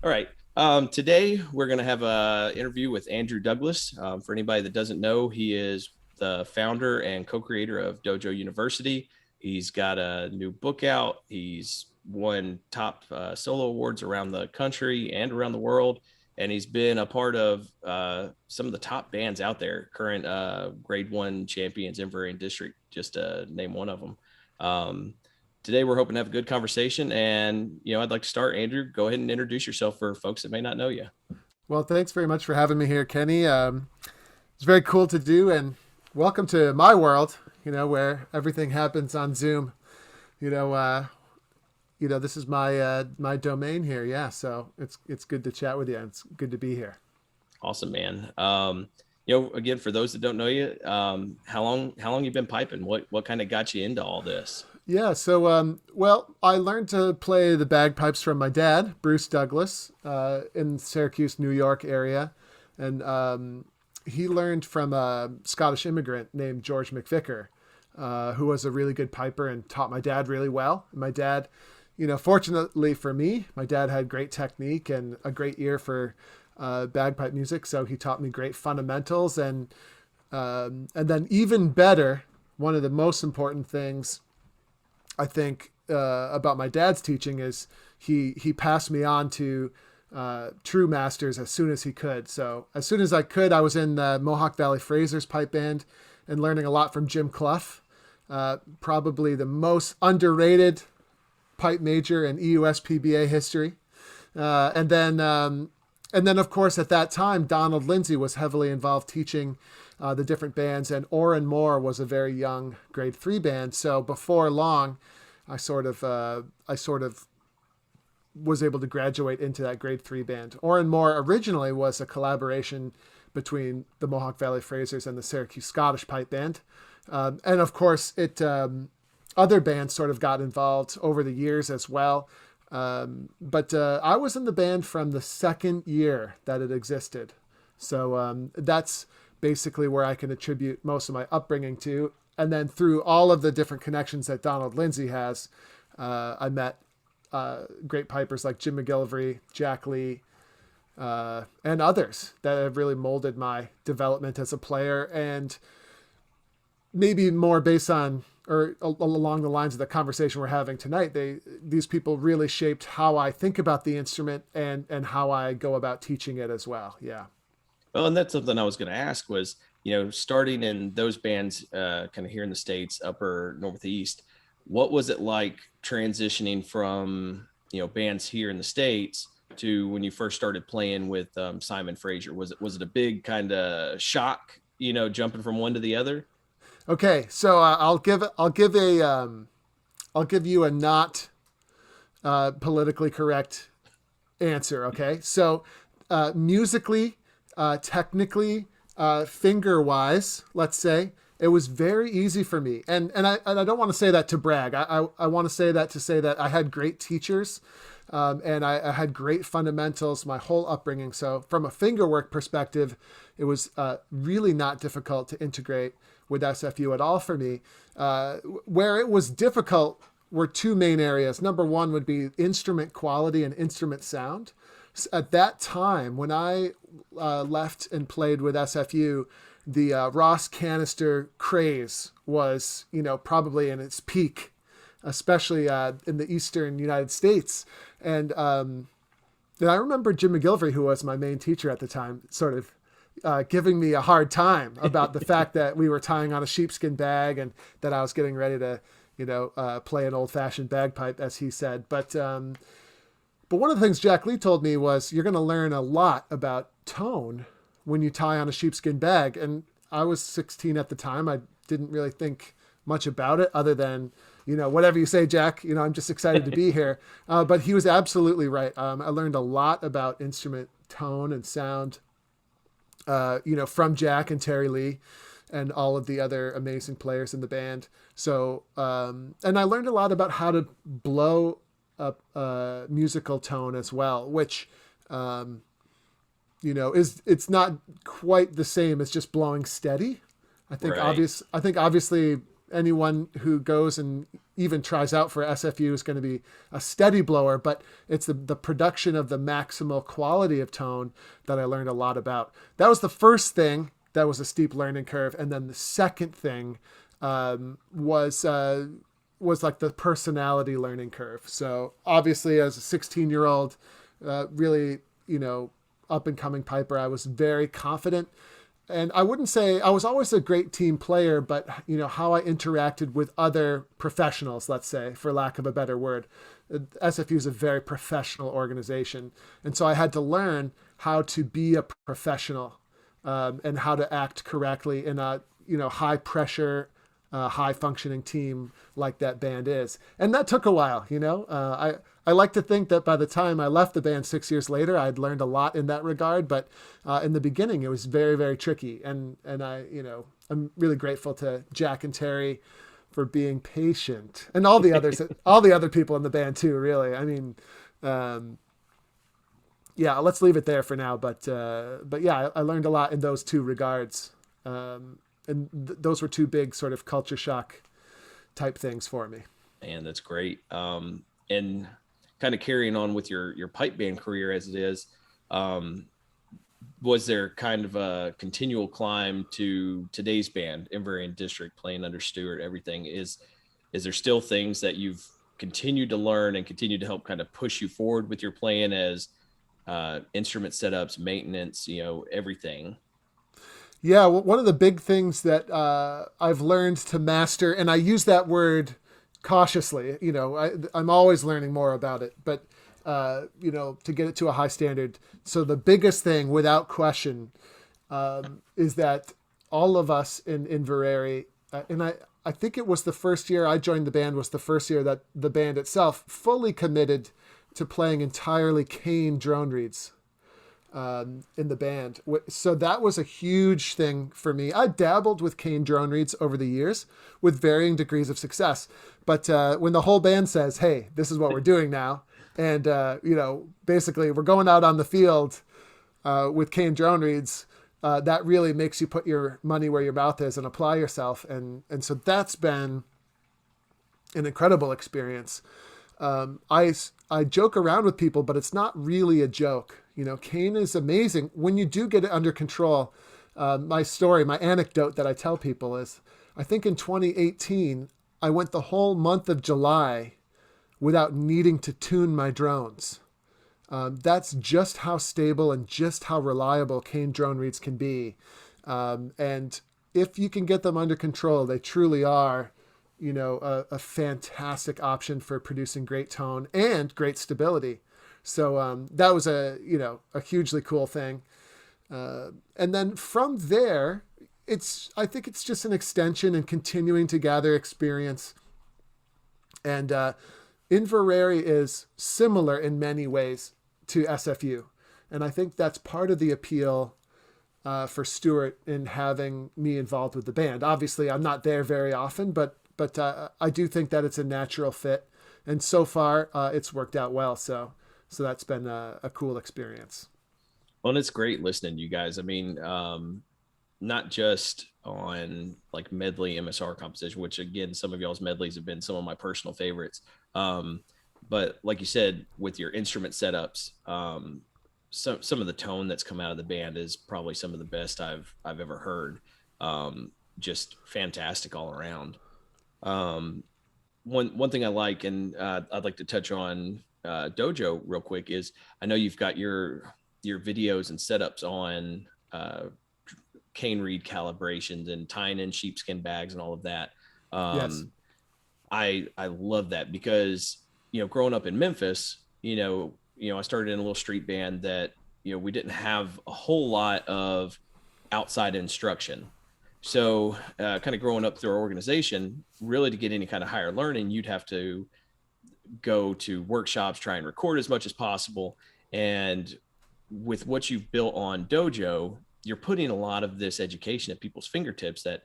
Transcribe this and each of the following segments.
All right. Today we're going to have a interview with Andrew Douglas. For anybody that doesn't know, he is the founder and co-creator of Dojo University. He's got a new book out. He's won top solo awards around the country and around the world, and he's been a part of some of the top bands out there, current Grade One champions in varying district, just to name one of them. Today we're hoping to have a good conversation, and I'd like to start. Andrew, go ahead and introduce yourself for folks that may not know you. Well, thanks very much for having me here, Kenny. It's very cool to do, and welcome to my world. Where everything happens on Zoom. You know, uh, this is my domain here. Yeah, so it's good to chat with you. It's good to be here. Awesome, man. Again, for those that don't know you, how long you been piping? What kind of got you into all this? Yeah, so well, I learned to play the bagpipes from my dad, Bruce Douglas, in Syracuse, New York area, and he learned from a Scottish immigrant named George McVicker, who was a really good piper and taught my dad really well. And my dad, fortunately for me, my dad had great technique and a great ear for bagpipe music, so he taught me great fundamentals, and then even better, one of the most important things I think about my dad's teaching is he passed me on to true masters as soon as he could. So as soon as I could, I was in the Mohawk Valley Phrasers pipe band and learning a lot from Jim Clough, probably the most underrated pipe major in EUS PBA history. And then of course at that time Donald Lindsay was heavily involved teaching the different bands, and Orrin Moore was a very young grade 3 band. So before long, I sort of was able to graduate into that grade 3 band. Orrin Moore originally was a collaboration between the Mohawk Valley Phrasers and the Syracuse Scottish Pipe Band, and of course other bands sort of got involved over the years as well. But I was in the band from the second year that it existed, so that's basically where I can attribute most of my upbringing to. And then through all of the different connections that Donald Lindsay has, I met great pipers like Jim McGillivray, Jack Lee, and others that have really molded my development as a player, and maybe more based on or along the lines of the conversation we're having tonight. These people really shaped how I think about the instrument and how I go about teaching it as well. Yeah. Well, and that's something I was going to ask was, starting in those bands, kind of here in the States, upper Northeast, what was it like transitioning from, bands here in the States to when you first started playing with Simon Fraser? Was it a big kind of shock, jumping from one to the other? Okay, so I'll give you a not politically correct answer. Okay, so musically, technically, finger wise, let's say, it was very easy for me. And I don't want to say that to brag. I want to say that to say that I had great teachers, and I had great fundamentals my whole upbringing. So from a fingerwork perspective, it was really not difficult to integrate with SFU at all for me. Where it was difficult were two main areas. Number one would be instrument quality and instrument sound. At that time, when I left and played with SFU, the Ross canister craze was, probably in its peak, especially in the eastern United States. And I remember Jim McGillivray, who was my main teacher at the time, sort of giving me a hard time about the fact that we were tying on a sheepskin bag and that I was getting ready to, play an old-fashioned bagpipe, as he said. But one of the things Jack Lee told me was, you're going to learn a lot about tone when you tie on a sheepskin bag. And I was 16 at the time. I didn't really think much about it other than, whatever you say, Jack, I'm just excited to be here. But he was absolutely right. I learned a lot about instrument tone and sound, from Jack and Terry Lee and all of the other amazing players in the band. So, and I learned a lot about how to blow a musical tone as well, which, it's not quite the same as just blowing steady. I think Right. obviously anyone who goes and even tries out for SFU is going to be a steady blower, but it's the production of the maximal quality of tone that I learned a lot about. That was the first thing that was a steep learning curve. And then the second thing was like the personality learning curve. So obviously as a 16-year-old, really, up and coming piper, I was very confident. And I wouldn't say I was always a great team player, but how I interacted with other professionals, let's say, for lack of a better word. SFU is a very professional organization. And so I had to learn how to be a professional, and how to act correctly in a, high pressure, high functioning team like that band is. And that took a while, I like to think that by the time I left the band 6 years later, I'd learned a lot in that regard. But in the beginning, it was very, very tricky. And I'm really grateful to Jack and Terry for being patient, and all the others, all the other people in the band too, really. I mean, yeah, let's leave it there for now. But yeah, I learned a lot in those two regards. And those were two big sort of culture shock type things for me. And that's great. And kind of carrying on with your pipe band career as it is, was there kind of a continual climb to today's band, Invariant District, playing under Stewart? Everything is there still things that you've continued to learn and continue to help kind of push you forward with your playing as instrument setups, maintenance, everything? Yeah, well, one of the big things that I've learned to master, and I use that word cautiously, I'm always learning more about it, but to get it to a high standard. So the biggest thing, without question, is that all of us in Inverary, and I think it was the first year I joined the band was the first year that the band itself fully committed to playing entirely cane drone reeds in the band. So that was a huge thing for me. I dabbled with cane drone reeds over the years with varying degrees of success. But when the whole band says, hey, this is what we're doing now, and, basically we're going out on the field with cane drone reeds, that really makes you put your money where your mouth is and apply yourself. And so that's been an incredible experience. I joke around with people, but it's not really a joke. Cane is amazing when you do get it under control. My anecdote that I tell people is, I think in 2018, I went the whole month of July without needing to tune my drones. That's just how stable and just how reliable cane drone reeds can be. And if you can get them under control, they truly are, a fantastic option for producing great tone and great stability. So that was a hugely cool thing. And then from there, I think it's just an extension and continuing to gather experience. And Inverary is similar in many ways to SFU. And I think that's part of the appeal for Stewart in having me involved with the band. Obviously, I'm not there very often, but I do think that it's a natural fit. And so far, it's worked out well. So that's been a cool experience. Well, and it's great listening to you guys. I mean, not just on like medley MSR composition, which again, some of y'all's medleys have been some of my personal favorites. But like you said, with your instrument setups, some of the tone that's come out of the band is probably some of the best I've ever heard. Just fantastic all around. One thing I like, and I'd like to touch on Dojo real quick, is I know you've got your videos and setups on cane reed calibrations and tying in sheepskin bags and all of that. Yes. I love that because, growing up in Memphis, I started in a little street band that, we didn't have a whole lot of outside instruction. So kind of growing up through our organization, really to get any kind of higher learning, you'd have to go to workshops, try and record as much as possible. And with what you've built on Dojo, you're putting a lot of this education at people's fingertips that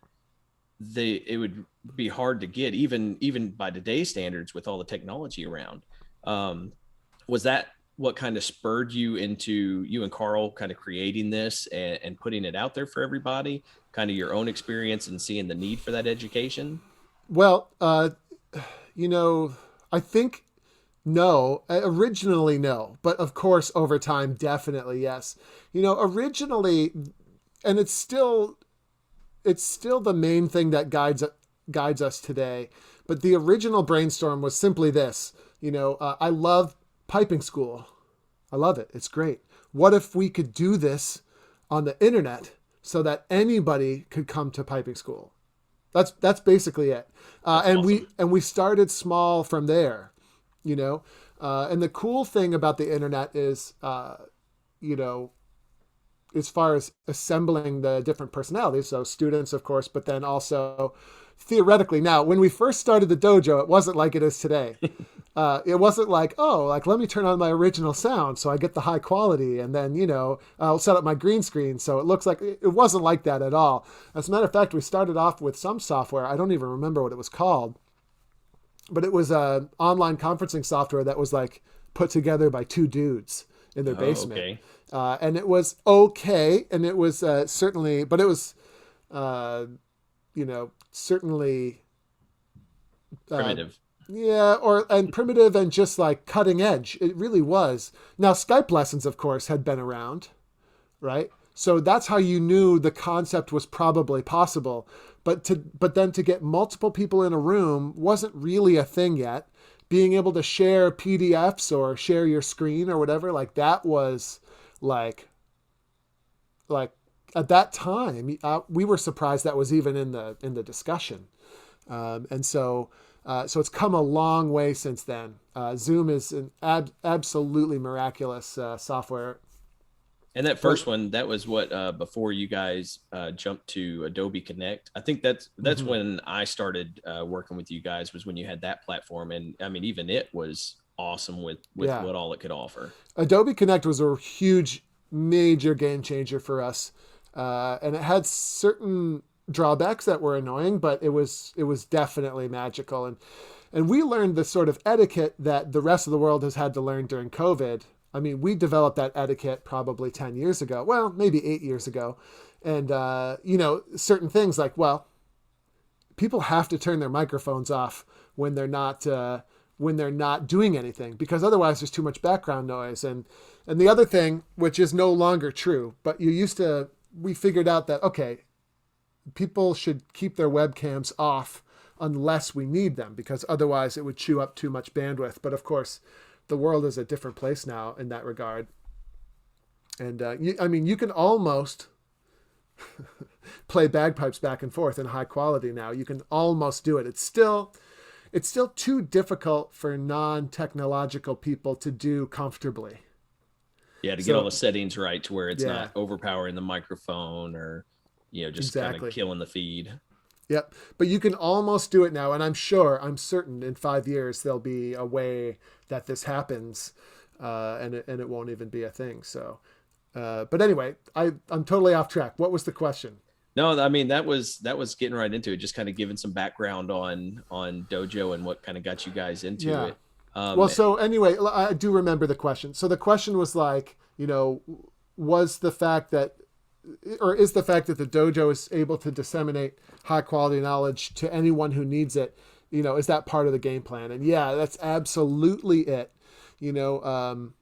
it would be hard to get even by today's standards with all the technology around. Was that what kind of spurred you into you and Carl kind of creating this and putting it out there for everybody, kind of your own experience and seeing the need for that education? Well, you know, I think no. Originally, no. But of course, over time, definitely yes. Originally, and it's still the main thing that guides us today. But the original brainstorm was simply this. I love piping school. I love it. It's great. What if we could do this on the internet so that anybody could come to piping school? That's basically it. That's And awesome. we started small from there. You know, and the cool thing about the internet is, you know, as far as assembling the different personalities, so students, of course, but then also theoretically. Now, when we first started the dojo, it wasn't like it is today. It wasn't like, oh, like let me turn on my original sound so I get the high quality, and then I'll set up my green screen so it looks like it wasn't like that at all. As a matter of fact, we started off with some software. I don't even remember what it was called, but it was a online conferencing software that was like put together by two dudes in their Oh, basement, okay. and it was okay, and it was certainly, but it was uh, certainly uh, Primitive. yeah, and primitive and just like cutting edge. It really was. Now Skype lessons, of course, had been around, right? So that's how you knew the concept was probably possible. But then to get multiple people in a room wasn't really a thing yet. Being able to share PDFs or share your screen or whatever, like that was like like at that time, we were surprised that was even in the discussion. And so it's come a long way since then. Zoom is an absolutely miraculous software. And that For first one, that was what before you guys jumped to Adobe Connect. I think that's Mhm. when I started working with you guys, was when you had that platform, and I mean even it was awesome with Yeah, what all it could offer. Adobe Connect was a huge, major game changer for us, and it had certain drawbacks that were annoying, but it was definitely magical. And we learned the sort of etiquette that the rest of the world has had to learn during COVID. I mean, we developed that etiquette probably 10 years ago. Well, maybe 8 years ago. And, certain things like, well, people have to turn their microphones off when they're not doing anything, because otherwise there's too much background noise. And the other thing, which is no longer true, but we figured out that, okay, people should keep their webcams off unless we need them, because otherwise it would chew up too much bandwidth. But of course, the world is a different place now in that regard. And I mean, you can almost play bagpipes back and forth in high quality now. You can almost do it. It's still too difficult for non-technological people to do comfortably. Yeah, to get all So the settings right to where it's yeah, not overpowering the microphone or just kind of exactly. killing the feed. Yep. But you can almost do it now. And I'm certain in 5 years, there'll be a way that this happens, and it won't even be a thing. So, but anyway, I'm totally off track. What was the question? No, I mean that was getting right into it, just kind of giving some background on Dojo and what kind of got you guys into Yeah. it. Well, so anyway, I do remember the question. So the question was like, was the fact that, or is the fact that the dojo is able to disseminate high quality knowledge to anyone who needs it, is that part of the game plan? And yeah, that's absolutely it. You know,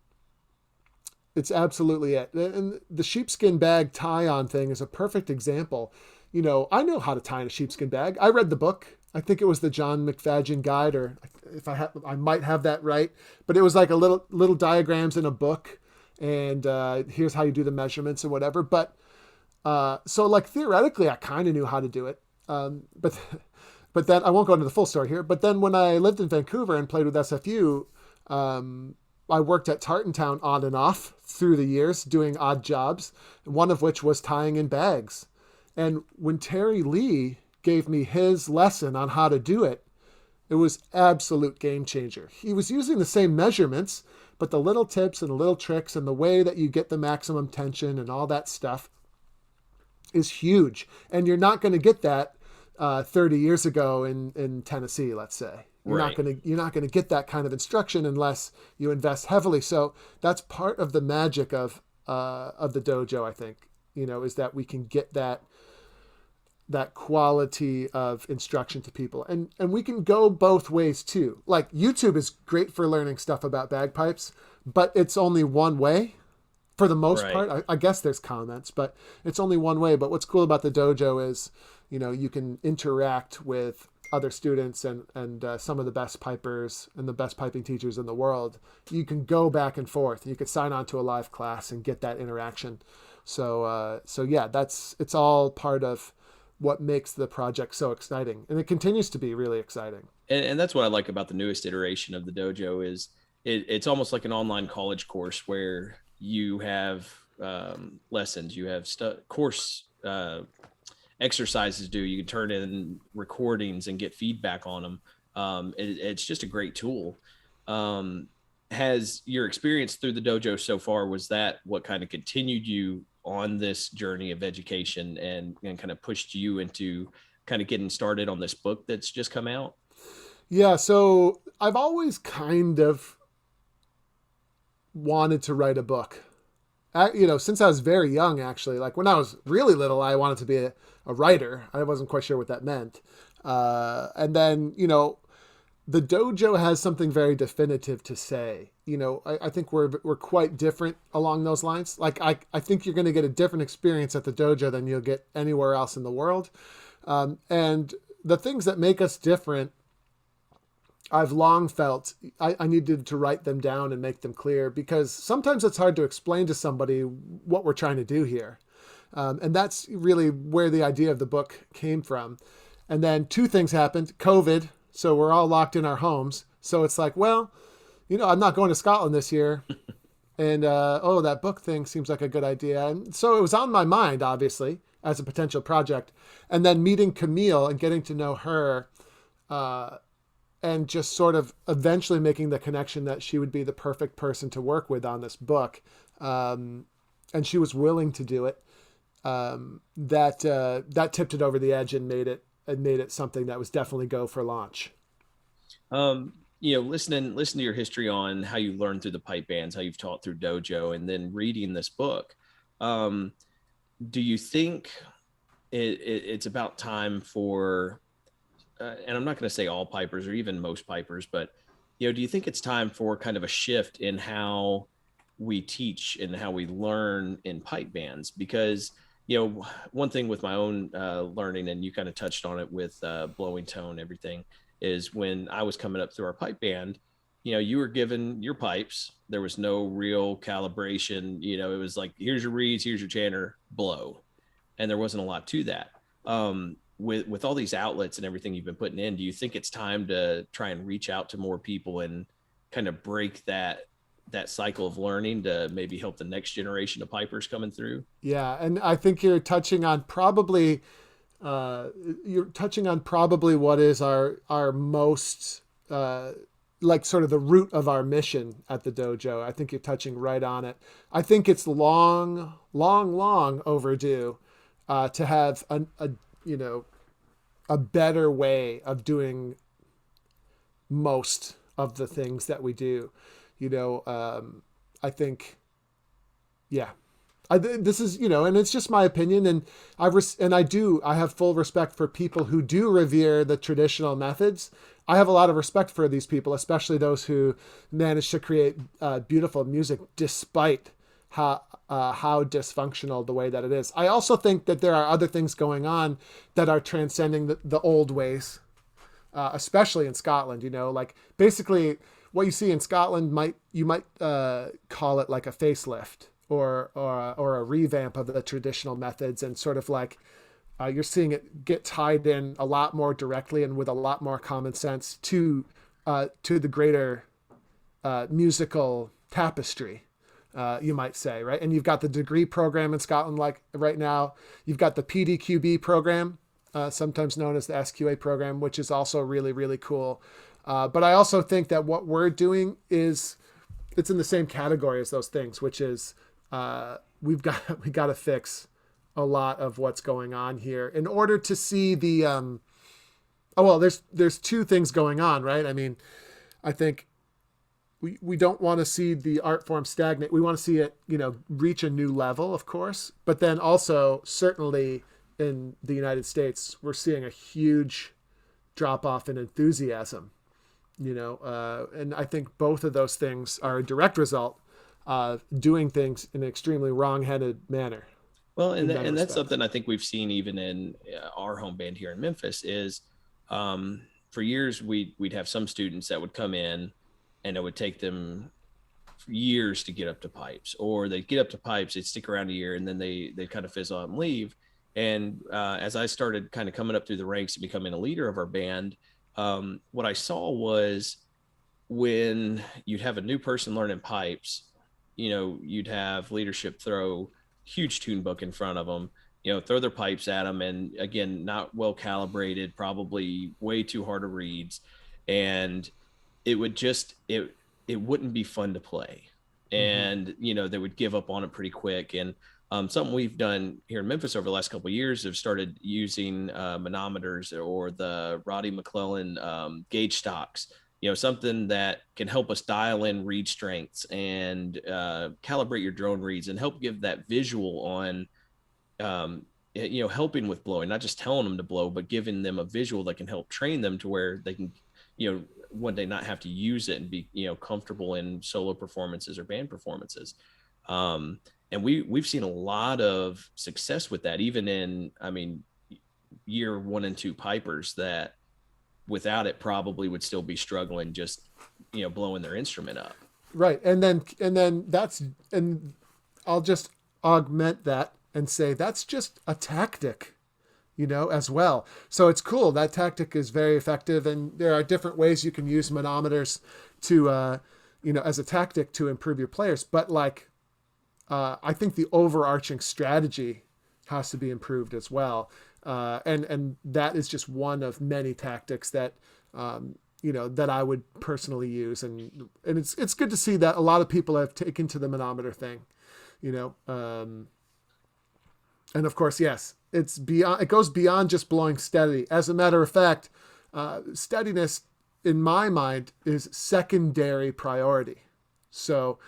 it's absolutely it. And the sheepskin bag tie on thing is a perfect example. I know how to tie in a sheepskin bag. I read the book. I think it was the John McFadden guide, or if I might have that right. But it was like a little diagrams in a book, and here's how you do the measurements and whatever. But so like theoretically, I kind of knew how to do it. But but then I won't go into the full story here. But then when I lived in Vancouver and played with SFU, I worked at Tartantown on and off through the years, doing odd jobs, one of which was tying in bags. And when Terry Lee gave me his lesson on how to do it, it was absolute game changer. He was using the same measurements, but the little tips and the little tricks and the way that you get the maximum tension and all that stuff is huge. And you're not going to get that 30 years ago in Tennessee, let's say. right. You're not going to get that kind of instruction unless you invest heavily. So that's part of the magic of the dojo, I think. Is that we can get that that quality of instruction to people. And we can go both ways too. Like YouTube is great for learning stuff about bagpipes, but it's only one way for the most Right. part. I guess there's comments, but it's only one way. But what's cool about the dojo is, you can interact with other students and some of the best pipers and the best piping teachers in the world. You can go back and forth. You could sign on to a live class and get that interaction. So yeah, it's all part of what makes the project so exciting, and it continues to be really exciting. And that's what I like about the newest iteration of the dojo is it's almost like an online college course where you have lessons, you have course exercises to do. You can turn in recordings and get feedback on them. It's just a great tool. Has your experience through the dojo so far, was that what kind of continued you on this journey of education and kind of pushed you into kind of getting started on this book that's just come out? Yeah, so I've always kind of wanted to write a book. Since I was very young, actually. Like when I was really little, I wanted to be a writer. I wasn't quite sure what that meant. And then, the dojo has something very definitive to say. I think we're quite different along those lines. Like I think you're going to get a different experience at the dojo than you'll get anywhere else in the world. And the things that make us different, I've long felt I needed to write them down and make them clear, because sometimes it's hard to explain to somebody what we're trying to do here. And that's really where the idea of the book came from. And then two things happened. COVID. So we're all locked in our homes. So it's like, well, I'm not going to Scotland this year. And, that book thing seems like a good idea. And so it was on my mind, obviously, as a potential project. And then meeting Camille and getting to know her, and just sort of eventually making the connection that she would be the perfect person to work with on this book. And she was willing to do it. That tipped it over the edge and made it something that was definitely go for launch. Listening to your history on how you learned through the pipe bands, how you've taught through dojo, and then reading this book, do you think it's about time for, and I'm not going to say all pipers or even most pipers, but do you think it's time for kind of a shift in how we teach and how we learn in pipe bands? Because one thing with my own learning, and you kind of touched on it with blowing tone, everything, is when I was coming up through our pipe band, you were given your pipes. There was no real calibration. It was like, here's your reeds, here's your chanter, blow. And there wasn't a lot to that. With all these outlets and everything you've been putting in, do you think it's time to try and reach out to more people and kind of break that cycle of learning to maybe help the next generation of pipers coming through? Yeah. And I think you're touching on probably what is our most, like sort of the root of our mission at the dojo. I think you're touching right on it. I think it's long overdue, to have a better way of doing most of the things that we do. I think, yeah, this is, and it's just my opinion. And I have full respect for people who do revere the traditional methods. I have a lot of respect for these people, especially those who manage to create beautiful music despite how dysfunctional the way that it is. I also think that there are other things going on that are transcending the old ways, especially in Scotland. Like basically what you see in Scotland you might call it like a facelift or a revamp of the traditional methods, and sort of like you're seeing it get tied in a lot more directly and with a lot more common sense to the greater musical tapestry. You might say, right? And you've got the degree program in Scotland, like right now. You've got the PDQB program, sometimes known as the SQA program, which is also really, really cool. But I also think that what we're doing it's in the same category as those things, which is we got to fix a lot of what's going on here in order to see the. There's two things going on, right? I mean, I think we don't want to see the art form stagnate. We want to see it, reach a new level, of course, but then also certainly in the United States, we're seeing a huge drop off in enthusiasm, and I think both of those things are a direct result of doing things in an extremely wrong-headed manner. Well, In many and that's respects. something I think we've seen even in our home band here in Memphis is for years we'd have some students that would come in and it would take them years to get up to pipes, or they'd get up to pipes, they'd stick around a year, and then they kind of fizzle out and leave. And as I started kind of coming up through the ranks and becoming a leader of our band, what I saw was when you'd have a new person learning pipes, you'd have leadership throw huge tune book in front of them, throw their pipes at them. And again, not well calibrated, probably way too hard to reads. And it would just, it wouldn't be fun to play. And, they would give up on it pretty quick. And something we've done here in Memphis over the last couple of years have started using manometers or the Roddy McClellan gauge stocks, something that can help us dial in read strengths and calibrate your drone reads and help give that visual on, helping with blowing, not just telling them to blow, but giving them a visual that can help train them to where they can, one day not have to use it and be, comfortable in solo performances or band performances. And we've seen a lot of success with that, even in, year 1 and 2 pipers that without it probably would still be struggling, just, blowing their instrument up. Right. And I'll just augment that and say that's just a tactic, as well. So it's cool. That tactic is very effective. And there are different ways you can use manometers to, as a tactic to improve your players. But I think the overarching strategy has to be improved as well. And that is just one of many tactics that, that I would personally use. And it's good to see that a lot of people have taken to the manometer thing, and of course, yes, it goes beyond just blowing steady. As a matter of fact, steadiness in my mind is secondary priority. So,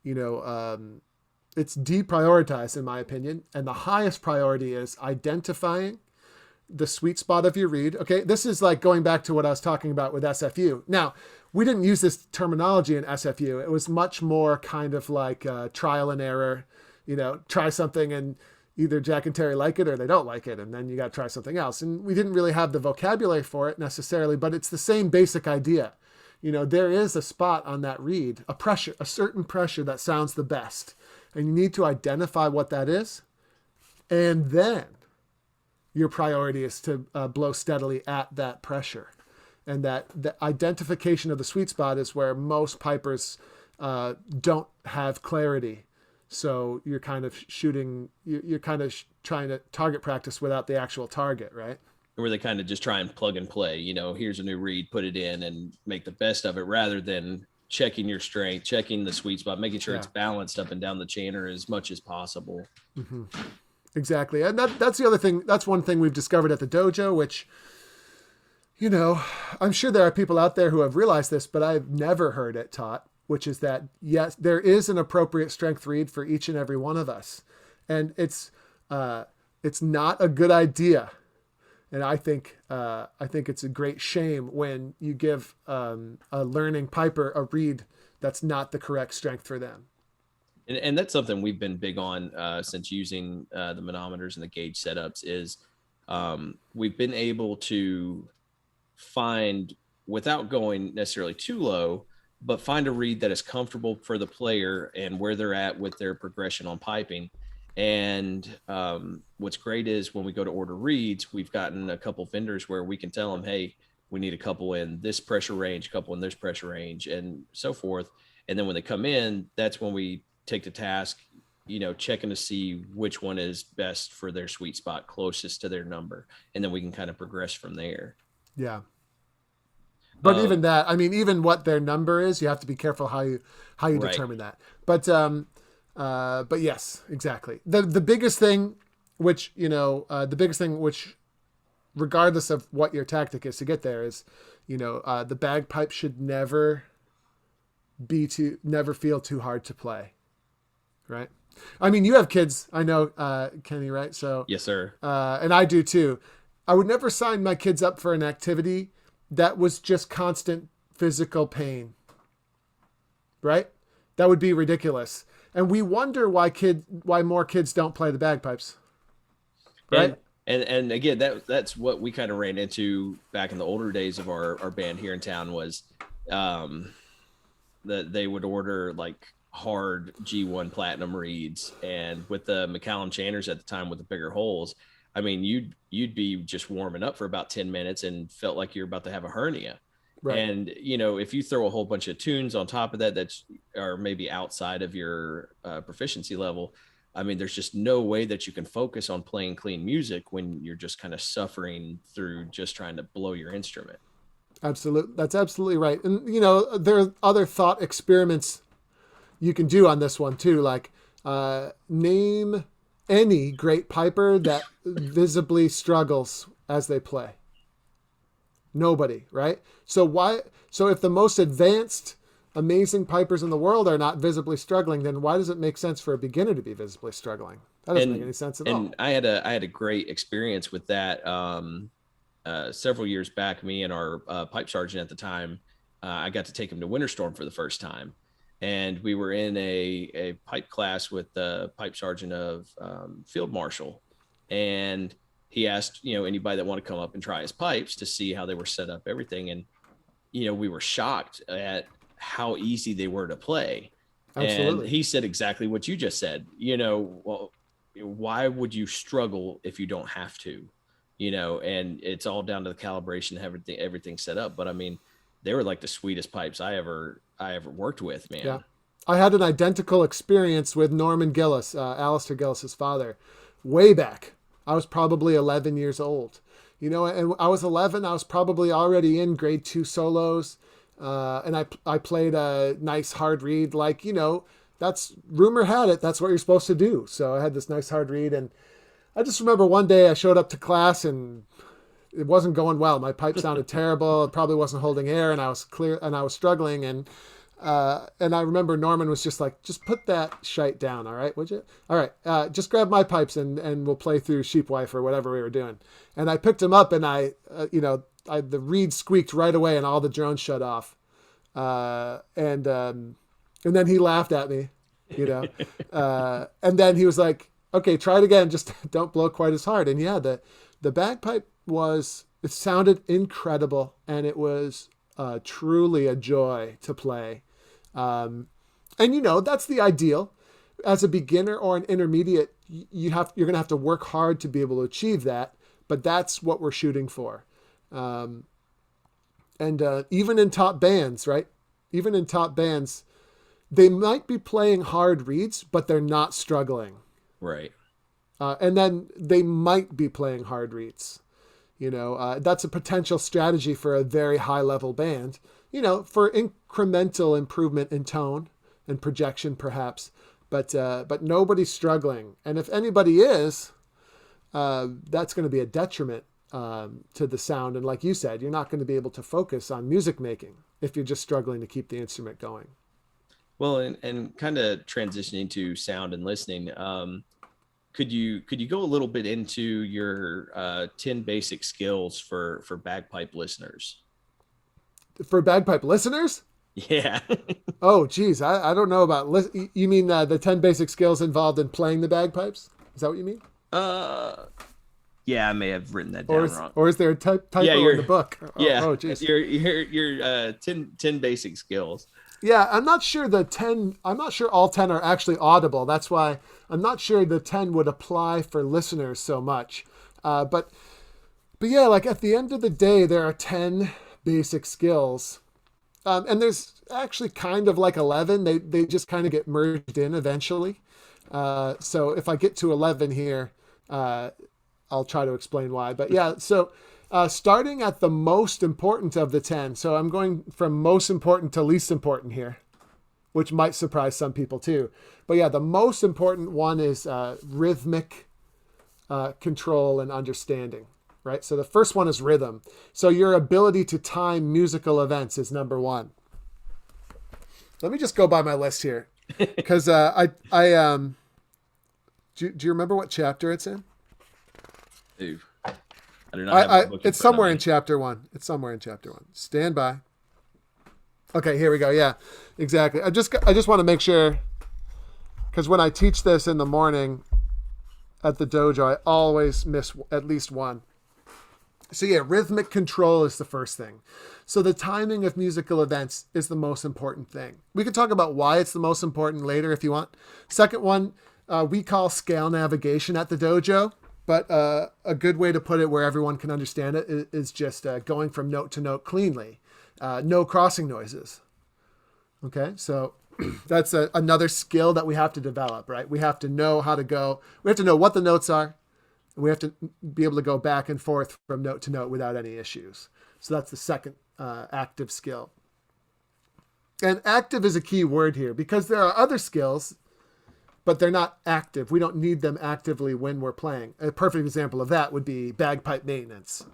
it's deprioritized in my opinion. And the highest priority is identifying the sweet spot of your read. Okay. This is like going back to what I was talking about with SFU. Now, we didn't use this terminology in SFU. It was much more kind of like trial and error, try something and either Jack and Terry like it or they don't like it. And then you got to try something else. And we didn't really have the vocabulary for it necessarily, but it's the same basic idea. There is a spot on that read, a certain pressure that sounds the best. And you need to identify what that is. And then your priority is to blow steadily at that pressure. And that the identification of the sweet spot is where most pipers don't have clarity. So you're kind of trying to target practice without the actual target, right? Where they kind of just try and plug and play, here's a new read, put it in and make the best of it, rather than checking your strength, checking the sweet spot, making sure it's balanced up and down the chainer as much as possible. Mm-hmm. Exactly. And that's the other thing. That's one thing we've discovered at the dojo, which, I'm sure there are people out there who have realized this, but I've never heard it taught, which is that, yes, there is an appropriate strength read for each and every one of us. And it's not a good idea. And I think it's a great shame when you give a learning piper a read that's not the correct strength for them. And that's something we've been big on since using the manometers and the gauge setups is we've been able to find, without going necessarily too low, but find a read that is comfortable for the player and where they're at with their progression on piping. And what's great is when we go to order reads, we've gotten a couple vendors where we can tell them, hey, we need a couple in this pressure range, a couple in this pressure range, and so forth. And then when they come in, that's when we take the task, checking to see which one is best for their sweet spot, closest to their number. And then we can kind of progress from there. Yeah. But even that, even what their number is, you have to be careful how you right. determine that. But yes, exactly. The biggest thing, which, regardless of what your tactic is to get there is, the bagpipe should never feel too hard to play. Right. I mean, you have kids, I know, Kenny, right? So, Yes, sir. and I do too. I would never sign my kids up for an activity that was just constant physical pain, right? That would be ridiculous. And we wonder why more kids don't play the bagpipes, right? And again, that's what we kind of ran into back in the older days of our band here in town was that they would order like hard G1 platinum reeds, and with the McCallum Chanters at the time with the bigger holes, I mean, you'd be just warming up for about 10 minutes and felt like you're about to have a hernia. Right. And, you know, if you throw a whole bunch of tunes on top of that, that's are maybe outside of your proficiency level, I mean, there's just no way that you can focus on playing clean music when you're just kind of suffering through just trying to blow your instrument. Absolutely. That's absolutely right. And, you know, there are other thought experiments you can do on this one too. Like, name any great piper that visibly struggles as they play. Nobody, right? So if the most advanced, amazing pipers in the world are not visibly struggling, then why does it make sense for a beginner to be visibly struggling? That doesn't make any sense at all. And I had a great experience with that. Several years back, me and our pipe sergeant at the time, I got to take him to Winter Storm for the first time. And we were in a pipe class with the pipe sergeant of Field Marshal. And he asked, you know, anybody that want to come up and try his pipes to see how they were set up, everything. And, you know, we were shocked at how easy they were to play. Absolutely. And he said exactly what you just said. You know, well, why would you struggle if you don't have to? You know, and it's all down to the calibration, everything set up. But I mean, they were like the sweetest pipes I ever worked with, man. Yeah. I had an identical experience with Norman Gillis, Alistair Gillis's father, way back. I was probably 11 years old, you know, and I was 11. I was probably already in grade 2 solos. And I played a nice hard reed, like, you know, that's rumor had it. That's what you're supposed to do. So I had this nice hard reed, and I just remember one day I showed up to class and it wasn't going well. My pipe sounded terrible. It probably wasn't holding air, and I was struggling. And I remember Norman was just like, just put that shite down. All right. Would you? All right. Just grab my pipes and we'll play through Sheepwife or whatever we were doing. And I picked him up, and the reed squeaked right away and all the drones shut off. And then he laughed at me, you know, and then he was like, okay, try it again. Just don't blow quite as hard. And yeah, the bagpipe it sounded incredible, and it was truly a joy to play. And you know, that's the ideal. As a beginner or an intermediate, you're going to have to work hard to be able to achieve that, but that's what we're shooting for. And even in top bands, right? Even in top bands, they might be playing hard reeds, but they're not struggling. Right. And then they might be playing hard reeds. You know, that's a potential strategy for a very high level band, you know, for incremental improvement in tone and projection, perhaps. But nobody's struggling. And if anybody is, that's going to be a detriment to the sound. And like you said, you're not going to be able to focus on music making if you're just struggling to keep the instrument going. Well, and kind of transitioning to sound and listening, could you go a little bit into your 10 basic skills for bagpipe listeners? For bagpipe listeners? Yeah. Oh, geez. I don't know about you mean the 10 basic skills involved in playing the bagpipes? Is that what you mean? Yeah, I may have written that down wrong. Or is there a typo in the book? Yeah. Oh, geez. Your 10 basic skills. Yeah, I'm not sure all 10 are actually audible. That's why I'm not sure the 10 would apply for listeners so much. But yeah, like at the end of the day, there are 10 basic skills. And there's actually kind of like 11. They just kind of get merged in eventually. So if I get to 11 here, I'll try to explain why. But yeah, so starting at the most important of the 10. So I'm going from most important to least important here, which might surprise some people too. But yeah, the most important one is rhythmic control and understanding, right? So the first one is rhythm. So your ability to time musical events is number one. Let me just go by my list here because Do you remember what chapter it's in? Ooh, I do not have my book. It's somewhere in chapter 1. It's somewhere in chapter 1. Stand by. Okay, here we go. Yeah, exactly. I just want to make sure, because when I teach this in the morning at the dojo, I always miss at least one. So yeah, rhythmic control is the first thing. So the timing of musical events is the most important thing. We can talk about why it's the most important later if you want. Second one, we call scale navigation at the dojo, but a good way to put it where everyone can understand it is just going from note to note cleanly. No crossing noises. Okay, so that's another skill that we have to develop, right? We have to know how to go. We have to know what the notes are. We have to be able to go back and forth from note to note without any issues. So that's the second active skill. And active is a key word here because there are other skills, but they're not active. We don't need them actively when we're playing. A perfect example of that would be bagpipe maintenance,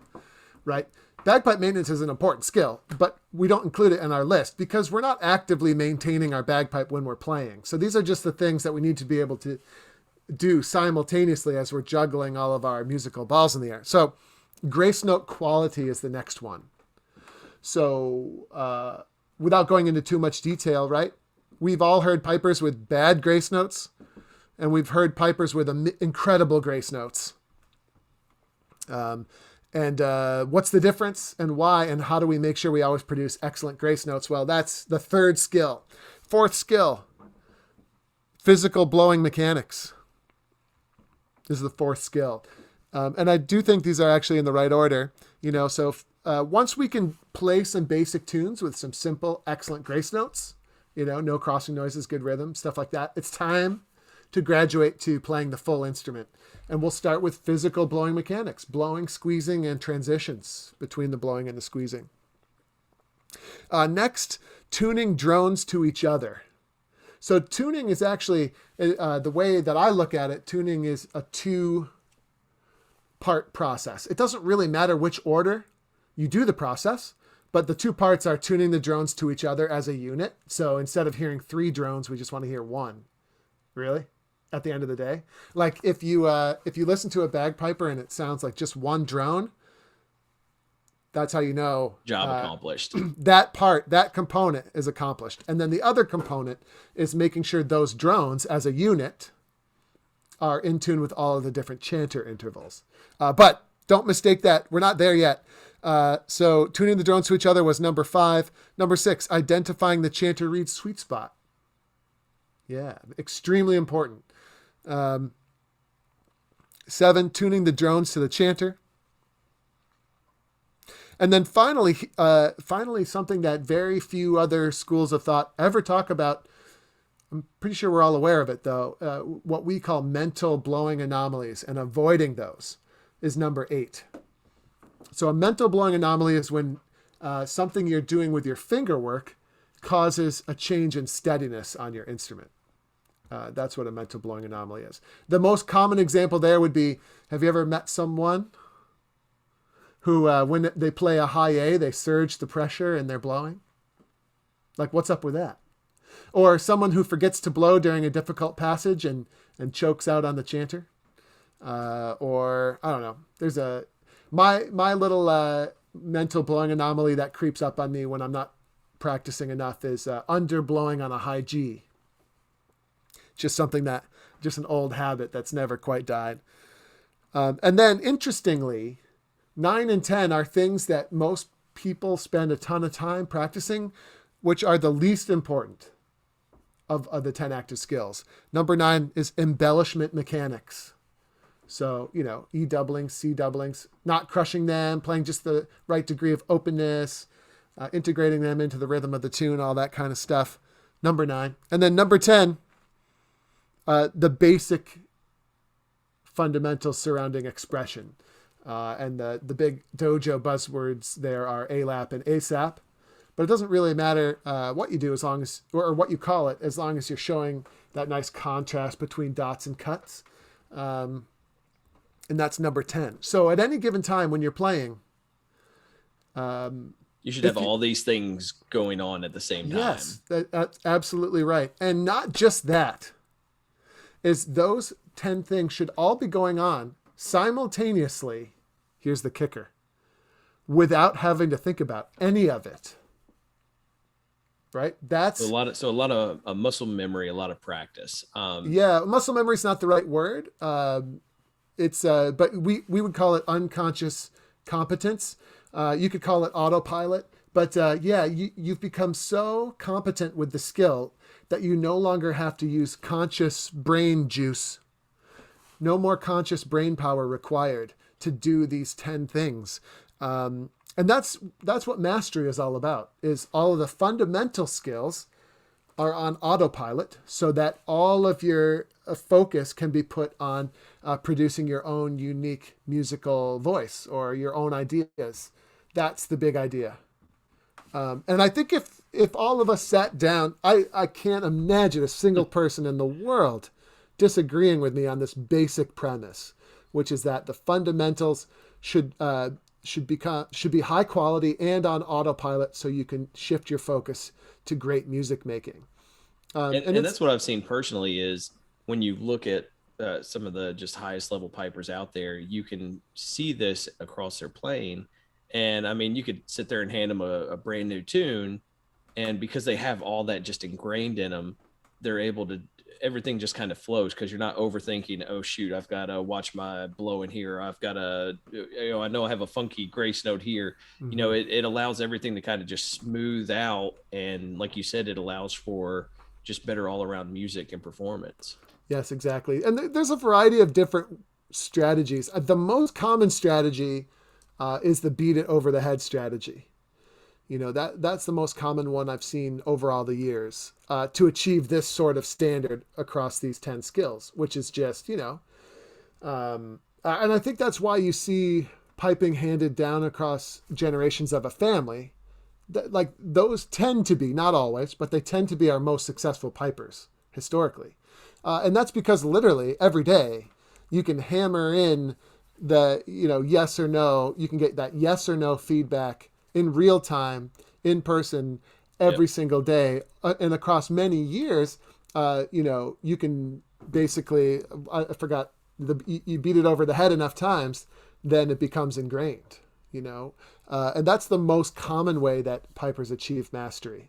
right? Bagpipe maintenance is an important skill, but we don't include it in our list because we're not actively maintaining our bagpipe when we're playing. So these are just the things that we need to be able to do simultaneously as we're juggling all of our musical balls in the air. So grace note quality is the next one. So without going into too much detail, right? We've all heard pipers with bad grace notes, and we've heard pipers with incredible grace notes. And what's the difference and why, and how do we make sure we always produce excellent grace notes? Well, that's the third skill. Fourth skill, physical blowing mechanics. This is the fourth skill. And I do think these are actually in the right order. So once we can play some basic tunes with some simple, excellent grace notes, no crossing noises, good rhythm, stuff like that, it's time to graduate to playing the full instrument. And we'll start with physical blowing mechanics, blowing, squeezing, and transitions between the blowing and the squeezing. Next, tuning drones to each other. So tuning is actually, the way that I look at it, tuning is a two-part process. It doesn't really matter which order you do the process, but the two parts are tuning the drones to each other as a unit. So instead of hearing 3 drones, we just want to hear 1. Really? At the end of the day? Like if you listen to a bagpiper and it sounds like just 1 drone, that's how you know job accomplished. That component is accomplished. And then the other component is making sure those drones as a unit are in tune with all of the different chanter intervals. But don't mistake that. We're not there yet. So tuning the drones to each other was number 5. Number 6, identifying the chanter reed sweet spot. Yeah, extremely important. 7, tuning the drones to the chanter. And then finally, something that very few other schools of thought ever talk about, I'm pretty sure we're all aware of it though, what we call mental blowing anomalies, and avoiding those is number 8. So a mental blowing anomaly is when something you're doing with your finger work causes a change in steadiness on your instrument. That's what a mental blowing anomaly is. The most common example there would be, have you ever met someone who, when they play a high A, they surge the pressure and they're blowing? Like, what's up with that? Or someone who forgets to blow during a difficult passage and chokes out on the chanter? Or, I don't know, there's my little mental blowing anomaly that creeps up on me when I'm not practicing enough is underblowing on a high G. Just an old habit that's never quite died. And then, interestingly, 9 and 10 are things that most people spend a ton of time practicing, which are the least important of the 10 active skills. Number 9 is embellishment mechanics. So, E doublings, C doublings, not crushing them, playing just the right degree of openness, integrating them into the rhythm of the tune, all that kind of stuff. Number 9. And then number 10, the basic fundamentals surrounding expression. And the big dojo buzzwords there are ALAP and ASAP. But it doesn't really matter what you do as long as, or what you call it, as long as you're showing that nice contrast between dots and cuts. And that's number 10. So at any given time when you're playing, you should have all these things going on at the same time. Yes, that's absolutely right. And not just that, is those 10 things should all be going on simultaneously. Here's the kicker: without having to think about any of it. Right? That's So a lot of muscle memory, a lot of practice. yeah. Muscle memory is not the right word. It's but we would call it unconscious competence. You could call it autopilot. But yeah, you've become so competent with the skill that you no longer have to use conscious brain juice. No more conscious brain power required to do these 10 things. And that's what mastery is all about, is all of the fundamental skills are on autopilot so that all of your focus can be put on producing your own unique musical voice or your own ideas. That's the big idea. And I think if all of us sat down, I can't imagine a single person in the world disagreeing with me on this basic premise, which is that the fundamentals should be high quality and on autopilot, so you can shift your focus to great music making. And that's what I've seen personally is when you look at some of the just highest level pipers out there, you can see this across their playing. And I mean, you could sit there and hand them a brand new tune, and because they have all that just ingrained in them, they're able to, everything just kind of flows because you're not overthinking. Oh shoot, I've got to watch my blow in here. I've got to, I know I have a funky grace note here. Mm-hmm. It allows everything to kind of just smooth out. And like you said, it allows for just better all around music and performance. Yes, exactly. And there's a variety of different strategies. The most common strategy is the beat it over the head strategy. That's the most common one I've seen over all the years to achieve this sort of standard across these 10 skills, which is just, and I think that's why you see piping handed down across generations of a family. Like those tend to be, not always, but they tend to be our most successful pipers historically. And that's because literally every day you can hammer in the, yes or no. You can get that yes or no feedback in real time, in person, every single day. And across many years, you can basically, I forgot, you beat it over the head enough times, then it becomes ingrained, and that's the most common way that pipers achieve mastery.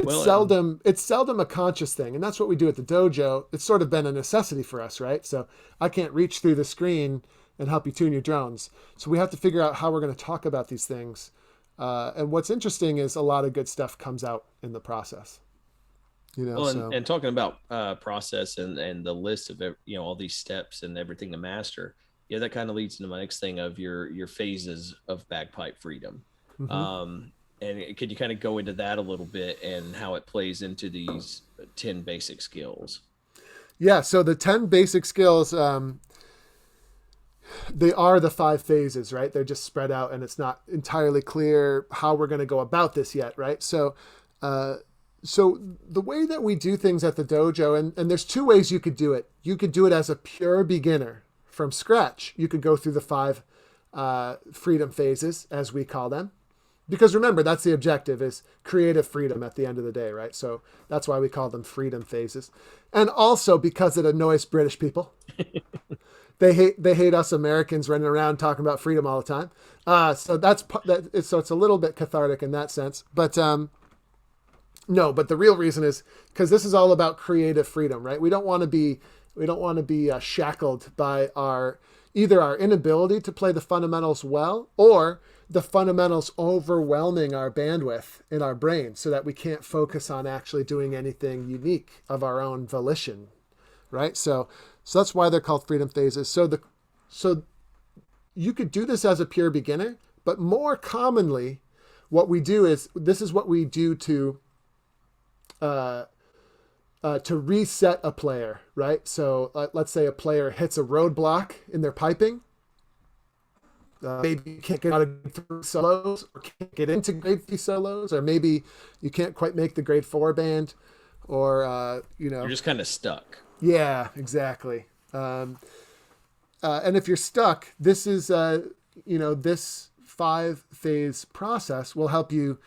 It's seldom a conscious thing. And that's what we do at the dojo. It's sort of been a necessity for us, right? So I can't reach through the screen and help you tune your drones. So we have to figure out how we're going to talk about these things. And what's interesting is a lot of good stuff comes out in the process. And talking about process and the list of all these steps and everything to master, that kind of leads into my next thing of your phases of bagpipe freedom. Mm-hmm. And could you kind of go into that a little bit and how it plays into these 10 basic skills? Yeah, so the 10 basic skills, they are the 5 phases, right? They're just spread out, and it's not entirely clear how we're going to go about this yet, right? So the way that we do things at the dojo, and there's 2 ways you could do it. You could do it as a pure beginner from scratch. You could go through the 5 freedom phases, as we call them. Because remember, that's the objective, is creative freedom at the end of the day, right? So that's why we call them freedom phases. And also because it annoys British people. They hate us Americans running around talking about freedom all the time. So it's a little bit cathartic in that sense. But no, but the real reason is because this is all about creative freedom, right? We don't want to be shackled by either our inability to play the fundamentals well, or the fundamentals overwhelming our bandwidth in our brain so that we can't focus on actually doing anything unique of our own volition, right? So that's why they're called freedom phases. So you could do this as a pure beginner, but more commonly what we do is, this is what we do to reset a player, right? So let's say a player hits a roadblock in their piping. Maybe you can't get out of grade 3 solos, or can't get into grade 3 solos, or maybe you can't quite make the grade 4 band, or you're just kind of stuck. Yeah, exactly. And if you're stuck, this is this 5-phase process will help you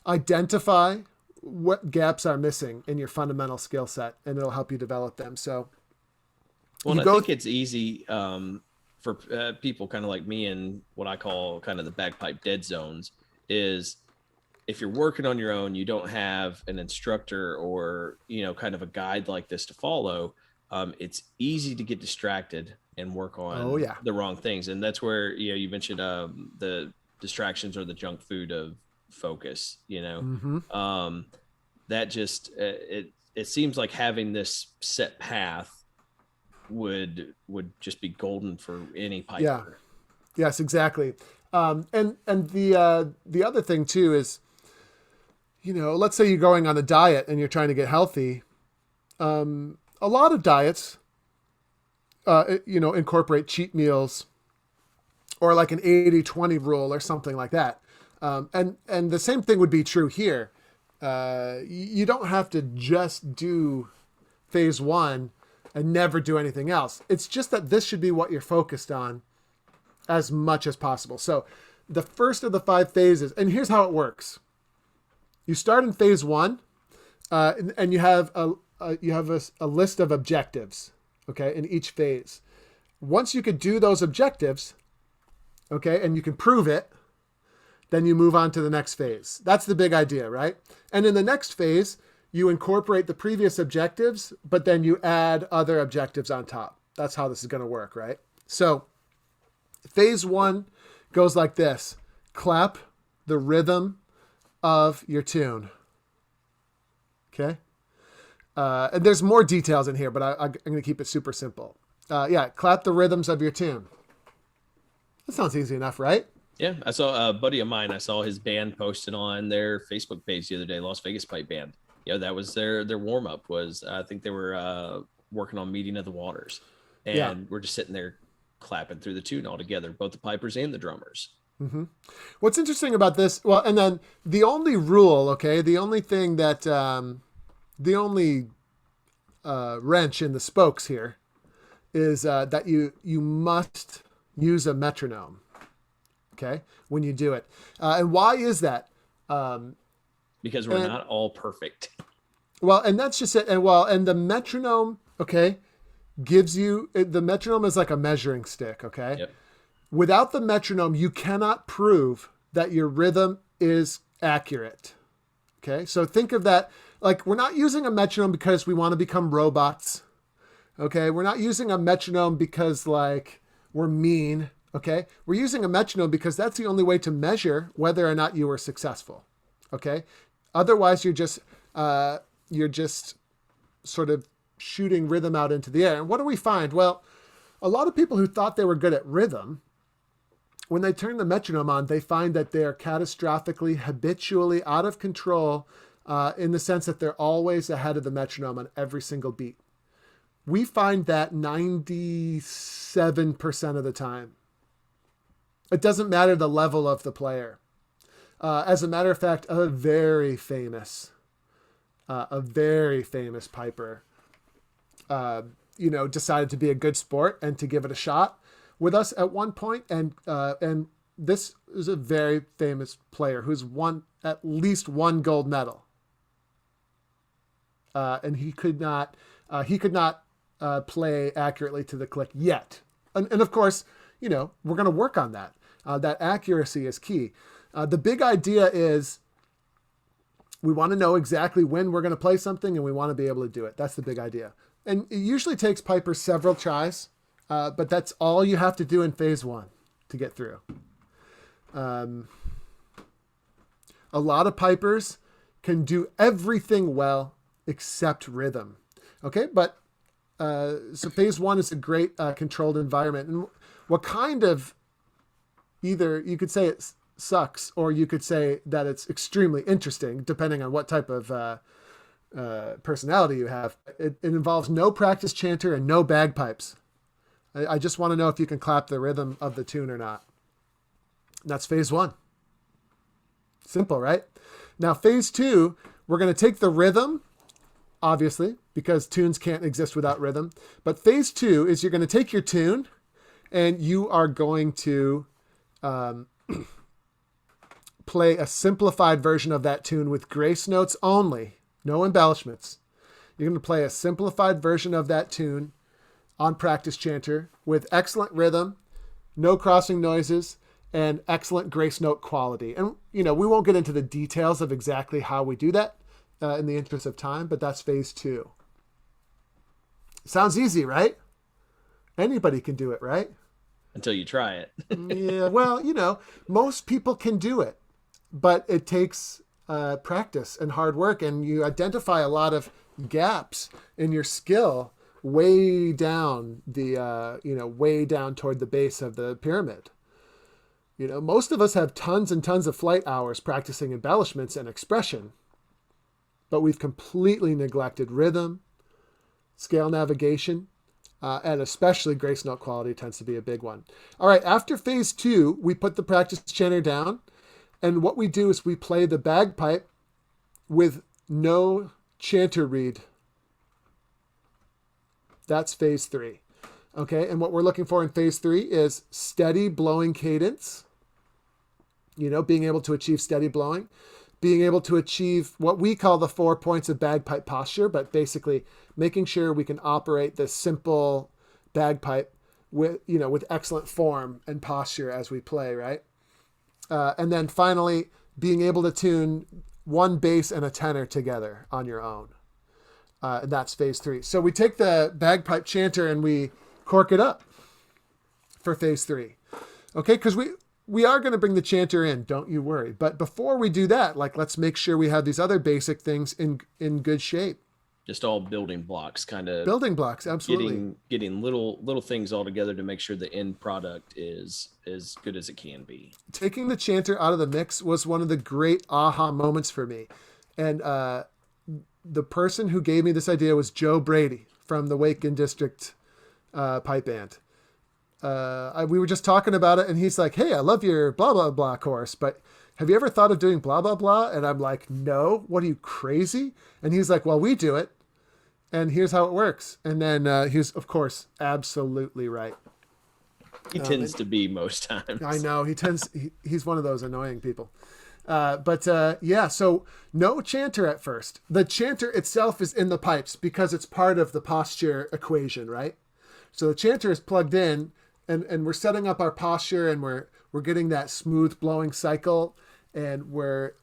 identify what gaps are missing in your fundamental skill set, and it'll help you develop them. So, Well, and I think it's easy for people kind of like me in what I call kind of the bagpipe dead zones is if you're working on your own, you don't have an instructor or, kind of a guide like this to follow. It's easy to get distracted and work on the wrong things. And that's where, you mentioned the distractions or the junk food of focus, that just, it seems like having this set path would just be golden for any piper. Yeah. Yes, exactly. And the other thing too is, let's say you're going on a diet and you're trying to get healthy. A lot of diets, incorporate cheat meals or like an 80-20 rule or something like that. And the same thing would be true here. You don't have to just do phase 1 and never do anything else. It's just that this should be what you're focused on as much as possible. So the first of the 5 phases, and here's how it works. You start in phase 1, and you have a list of objectives, okay, in each phase. Once you could do those objectives, okay, and you can prove it, then you move on to the next phase. That's the big idea, right? And in the next phase, you incorporate the previous objectives, but then you add other objectives on top. That's how this is going to work, right? So phase 1 goes like this. Clap the rhythm of your tune. Okay? And there's more details in here, but I'm going to keep it super simple. Clap the rhythms of your tune. That sounds easy enough, right? Yeah, I saw a buddy of mine. I saw his band posted on their Facebook page the other day, Las Vegas Pipe Band. That was their warm-up was, I think they were working on Meeting of the Waters. And we're just sitting there clapping through the tune all together, both the pipers and the drummers. Mm-hmm. What's interesting about this, well, and then the only rule, okay, the only thing that, the only wrench in the spokes here is that you must use a metronome, okay, when you do it. And why is that? Because we're not all perfect. Well, and that's just it. And the metronome, okay, gives you, the metronome is like a measuring stick, okay? Yep. Without the metronome, you cannot prove that your rhythm is accurate. Okay, so think of that, like we're not using a metronome because we want to become robots. Okay, we're not using a metronome because like we're mean. Okay, we're using a metronome because that's the only way to measure whether or not you were successful. Okay, otherwise you're just sort of shooting rhythm out into the air. And what do we find? Well, a lot of people who thought they were good at rhythm, when they turn the metronome on, they find that they're catastrophically, habitually out of control in the sense that they're always ahead of the metronome on every single beat. We find that 97% of the time. It doesn't matter the level of the player. As a matter of fact, a very famous piper, decided to be a good sport and to give it a shot with us at one point. And this is a very famous player who's won at least 1 gold medal. And he could not play accurately to the click yet. And of course, we're going to work on that. That accuracy is key. The big idea is we want to know exactly when we're going to play something and we want to be able to do it. That's the big idea. And it usually takes pipers several tries, but that's all you have to do in phase 1 to get through. A lot of pipers can do everything well except rhythm. Okay, but so phase 1 is a great controlled environment. And what kind of, either you could say it sucks or you could say that it's extremely interesting, depending on what type of personality you have. It involves no practice chanter and no bagpipes. I just want to know if you can clap the rhythm of the tune or not. That's phase 1. Simple, right? Now, phase 2, we're going to take the rhythm, obviously, because tunes can't exist without rhythm. But phase 2 is you're going to take your tune and you are going to play a simplified version of that tune with grace notes only, no embellishments. You're going to play a simplified version of that tune on practice chanter with excellent rhythm, no crossing noises, and excellent grace note quality. And, we won't get into the details of exactly how we do that in the interest of time, but that's phase 2. Sounds easy, right? Anybody can do it, right? Until you try it. Yeah, well, most people can do it, but it takes practice and hard work, and you identify a lot of gaps in your skill way down way down toward the base of the pyramid. Most of us have tons and tons of flight hours practicing embellishments and expression, but we've completely neglected rhythm, scale navigation, and especially grace note quality tends to be a big one. All right, after phase 2, we put the practice chanter down, and what we do is we play the bagpipe with no chanter reed. That's phase 3. Okay, and what we're looking for in phase 3 is steady blowing cadence, being able to achieve steady blowing, being able to achieve what we call the 4 points of bagpipe posture, but basically making sure we can operate this simple bagpipe with excellent form and posture as we play, right? And then finally, being able to tune one bass and a tenor together on your own. And that's phase 3. So we take the bagpipe chanter and we cork it up for phase 3. Okay, because we are going to bring the chanter in, don't you worry. But before we do that, let's make sure we have these other basic things in good shape. Just all building blocks, kind of. Building blocks, absolutely. Getting little things all together to make sure the end product is as good as it can be. Taking the chanter out of the mix was one of the great aha moments for me. And the person who gave me this idea was Joe Brady from the Waken District pipe band. We were just talking about it, and he's like, "Hey, I love your blah, blah, blah course, but have you ever thought of doing blah, blah, blah?" And I'm like, "No, what are you, crazy?" And he's like, "Well, we do it, and here's how it works." And then he's, of course, absolutely right. He tends to be most times. I know, he's one of those annoying people. So no chanter at first. The chanter itself is in the pipes because it's part of the posture equation, right? So the chanter is plugged in, and we're setting up our posture, and we're getting that smooth blowing cycle, and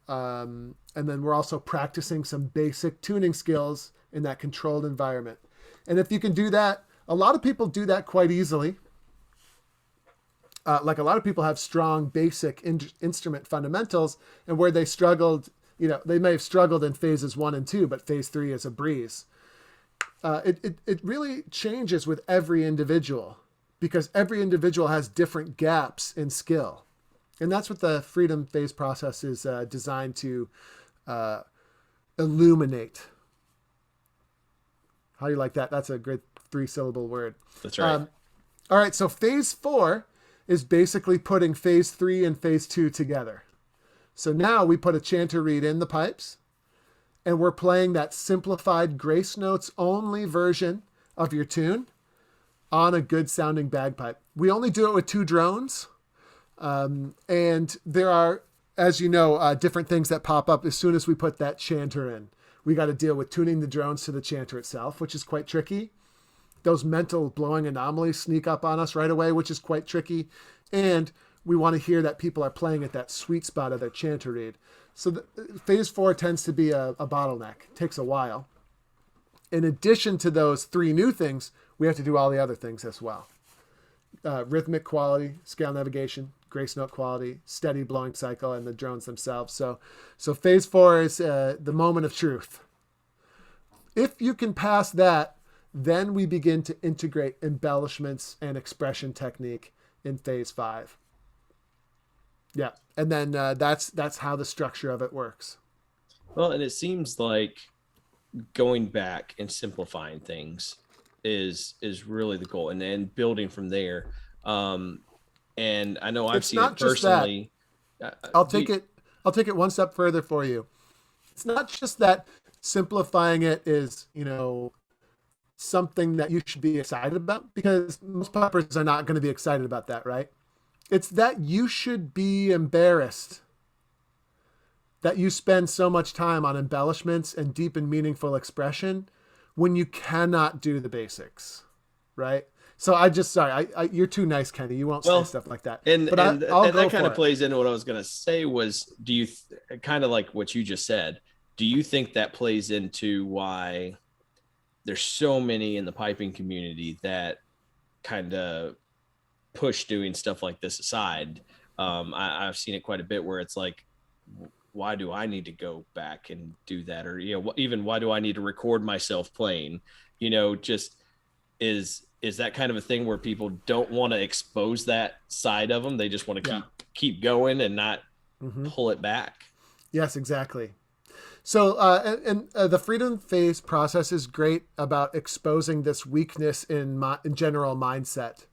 and then we're also practicing some basic tuning skills in that controlled environment. And if you can do that, a lot of people do that quite easily. A lot of people have strong basic instrument fundamentals, and where they struggled, they may have struggled in phases 1 and 2, but phase 3 is a breeze. It really changes with every individual, because every individual has different gaps in skill. And that's what the Freedom phase process is designed to illuminate. How do you like that? That's a great 3-syllable word. That's right. All right, so phase 4 is basically putting phase 3 and phase 2 together. So now we put a chanter reed in the pipes, and we're playing that simplified grace notes only version of your tune on a good sounding bagpipe. We only do it with 2 drones. And there are, as you know, different things that pop up as soon as we put that chanter in. We got to deal with tuning the drones to the chanter itself, which is quite tricky. Those mental blowing anomalies sneak up on us right away, which is quite tricky. And we want to hear that people are playing at that sweet spot of their chanter reed. So phase 4 tends to be a bottleneck. It takes a while. In addition to those 3 new things, we have to do all the other things as well. Rhythmic quality, scale navigation, grace note quality, steady blowing cycle, and the drones themselves. So phase 4 is the moment of truth. If you can pass that, then we begin to integrate embellishments and expression technique in phase 5. Yeah, and then that's how the structure of it works. Well, and it seems like going back and simplifying things is really the goal, and then building from there. And I know I've seen it personally. I'll take it one step further for you. It's not just that simplifying it is, something that you should be excited about, because most poppers are not going to be excited about that, right? It's that you should be embarrassed that you spend so much time on embellishments and deep and meaningful expression when you cannot do the basics, right? So you're too nice, Kenny. You won't say stuff like that. And but and that kind of plays into what I was going to say was, do you kind of like what you just said? Do you think that plays into why there's so many in the piping community that kind of push doing stuff like this aside? I've seen it quite a bit where it's like, why do I need to go back and do that? Or, even why do I need to record myself playing? Just is that kind of a thing where people don't want to expose that side of them? They just want to keep going and not pull it back. Yes, exactly. So, the freedom phase process is great about exposing this weakness in general mindset,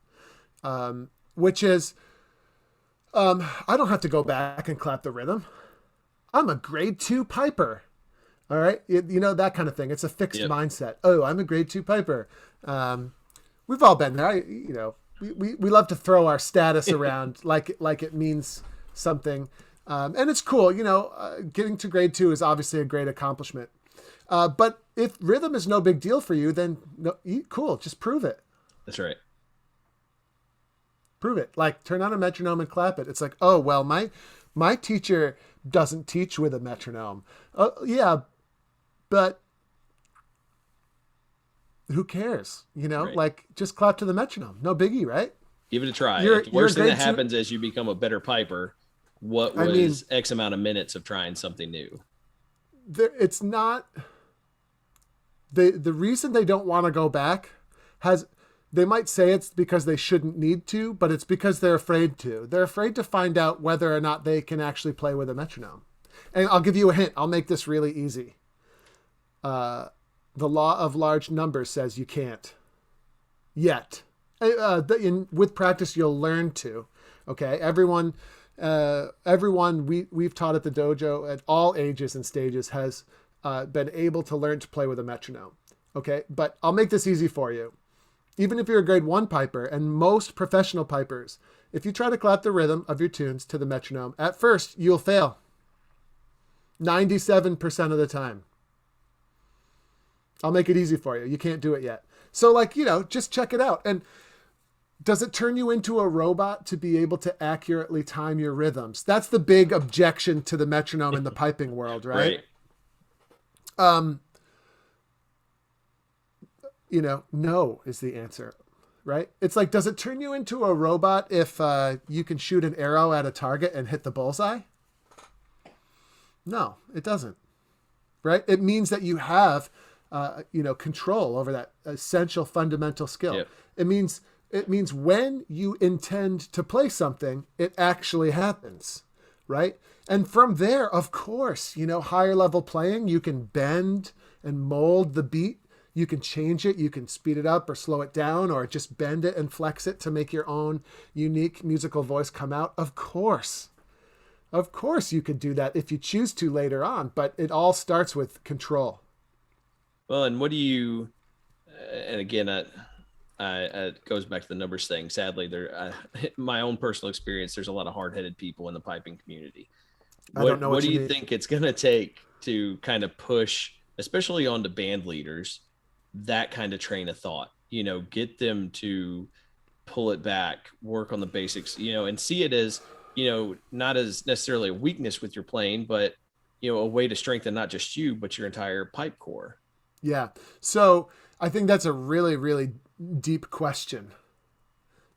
which is, I don't have to go back and clap the rhythm. I'm a grade 2 piper. All right. That kind of thing. It's a fixed mindset. Oh, I'm a grade 2 piper. We've all been there. We love to throw our status around like it means something. And it's cool. Getting to grade 2 is obviously a great accomplishment. But if rhythm is no big deal for you, then cool. Just prove it. That's right. Prove it. Like, turn on a metronome and clap it. It's like, oh, well, my teacher doesn't teach with a metronome. Yeah, but who cares? Right. Like, just clap to the metronome. No biggie, right? Give it a try. The worst thing that happens is you become a better piper. What was X amount of minutes of trying something new? It's not the reason they don't want to go back they might say it's because they shouldn't need to, but it's because they're afraid to. They're afraid to find out whether or not they can actually play with a metronome. And I'll give you a hint. I'll make this really easy. The law of large numbers says you can't yet. With practice, you'll learn to. Okay, everyone we've taught at the dojo at all ages and stages has been able to learn to play with a metronome. Okay, but I'll make this easy for you. Even if you're a grade 1 piper, and most professional pipers, if you try to clap the rhythm of your tunes to the metronome, at first you'll fail. 97% of the time. I'll make it easy for you. You can't do it yet. So just check it out. And does it turn you into a robot to be able to accurately time your rhythms? That's the big objection to the metronome in the piping world, right? No is the answer, right? It's like, does it turn you into a robot if you can shoot an arrow at a target and hit the bullseye? No, it doesn't, right? It means that you have, control over that essential fundamental skill. Yep. It means when you intend to play something, it actually happens, right? And from there, of course, higher level playing, you can bend and mold the beat. You can change it. You can speed it up or slow it down, or just bend it and flex it to make your own unique musical voice come out. Of course you could do that if you choose to later on, but it all starts with control. Well, and what do you, and again, it goes back to the numbers thing. Sadly, my own personal experience, there's a lot of hard-headed people in the piping community. What do you think it's going to take to kind of push, especially onto band leaders, that kind of train of thought, get them to pull it back, work on the basics, and see it as, not as necessarily a weakness with your playing, but, a way to strengthen not just you, but your entire pipe corps. Yeah. So I think that's a really, really deep question.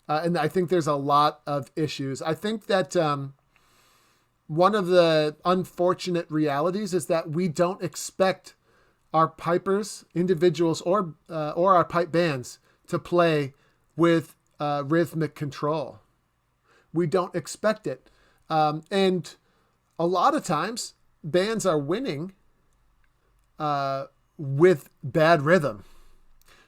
And I think there's a lot of issues. I think that one of the unfortunate realities is that we don't expect our pipers, individuals, or our pipe bands to play with rhythmic control. We don't expect it. And a lot of times bands are winning with bad rhythm.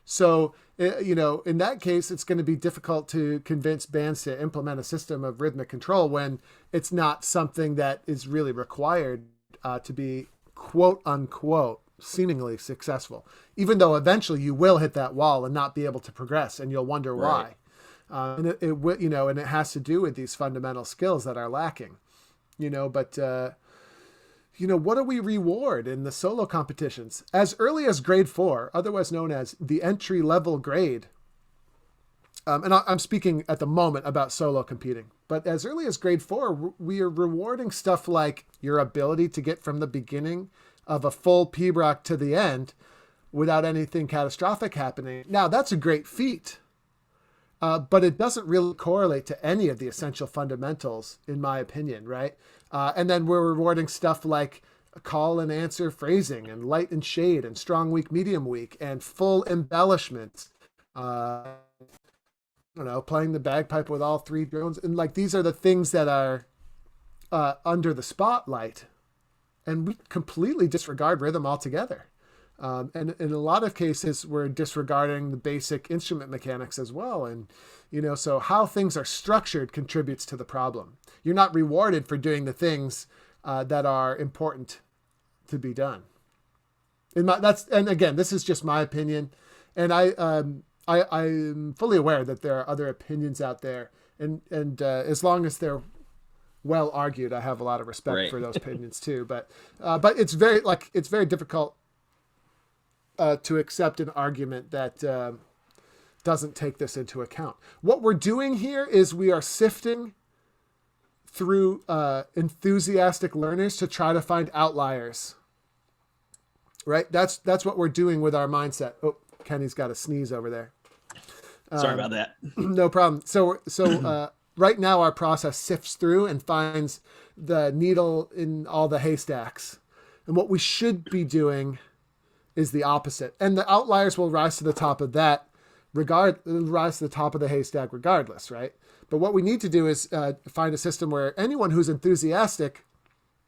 So, in that case, it's going to be difficult to convince bands to implement a system of rhythmic control when it's not something that is really required to be quote unquote seemingly successful, even though eventually you will hit that wall and not be able to progress, and you'll wonder why. And it has to do with these fundamental skills that are lacking, but what do we reward in the solo competitions? As early as grade 4, otherwise known as the entry level grade, and I'm speaking at the moment about solo competing, but as early as grade 4, we are rewarding stuff like your ability to get from the beginning of a full pibroch to the end without anything catastrophic happening. Now, that's a great feat, but it doesn't really correlate to any of the essential fundamentals, in my opinion, right? And then we're rewarding stuff like call and answer phrasing and light and shade and strong weak, medium weak, and full embellishments. Playing the bagpipe with all 3 drones. And like, these are the things that are under the spotlight. And we completely disregard rhythm altogether. And in a lot of cases, we're disregarding the basic instrument mechanics as well. And, so how things are structured contributes to the problem. You're not rewarded for doing the things that are important to be done. And again, this is just my opinion. And I'm fully aware that there are other opinions out there. And as long as they're well argued, I have a lot of respect for those opinions too. But it's very difficult to accept an argument that doesn't take this into account. What we're doing here is we are sifting through enthusiastic learners to try to find outliers. Right? That's what we're doing with our mindset. Oh, Kenny's got a sneeze over there. Sorry about that. No problem. So right now our process sifts through and finds the needle in all the haystacks. And what we should be doing is the opposite. And the outliers will rise to the top of that rise to the top of the haystack regardless, right? But what we need to do is find a system where anyone who's enthusiastic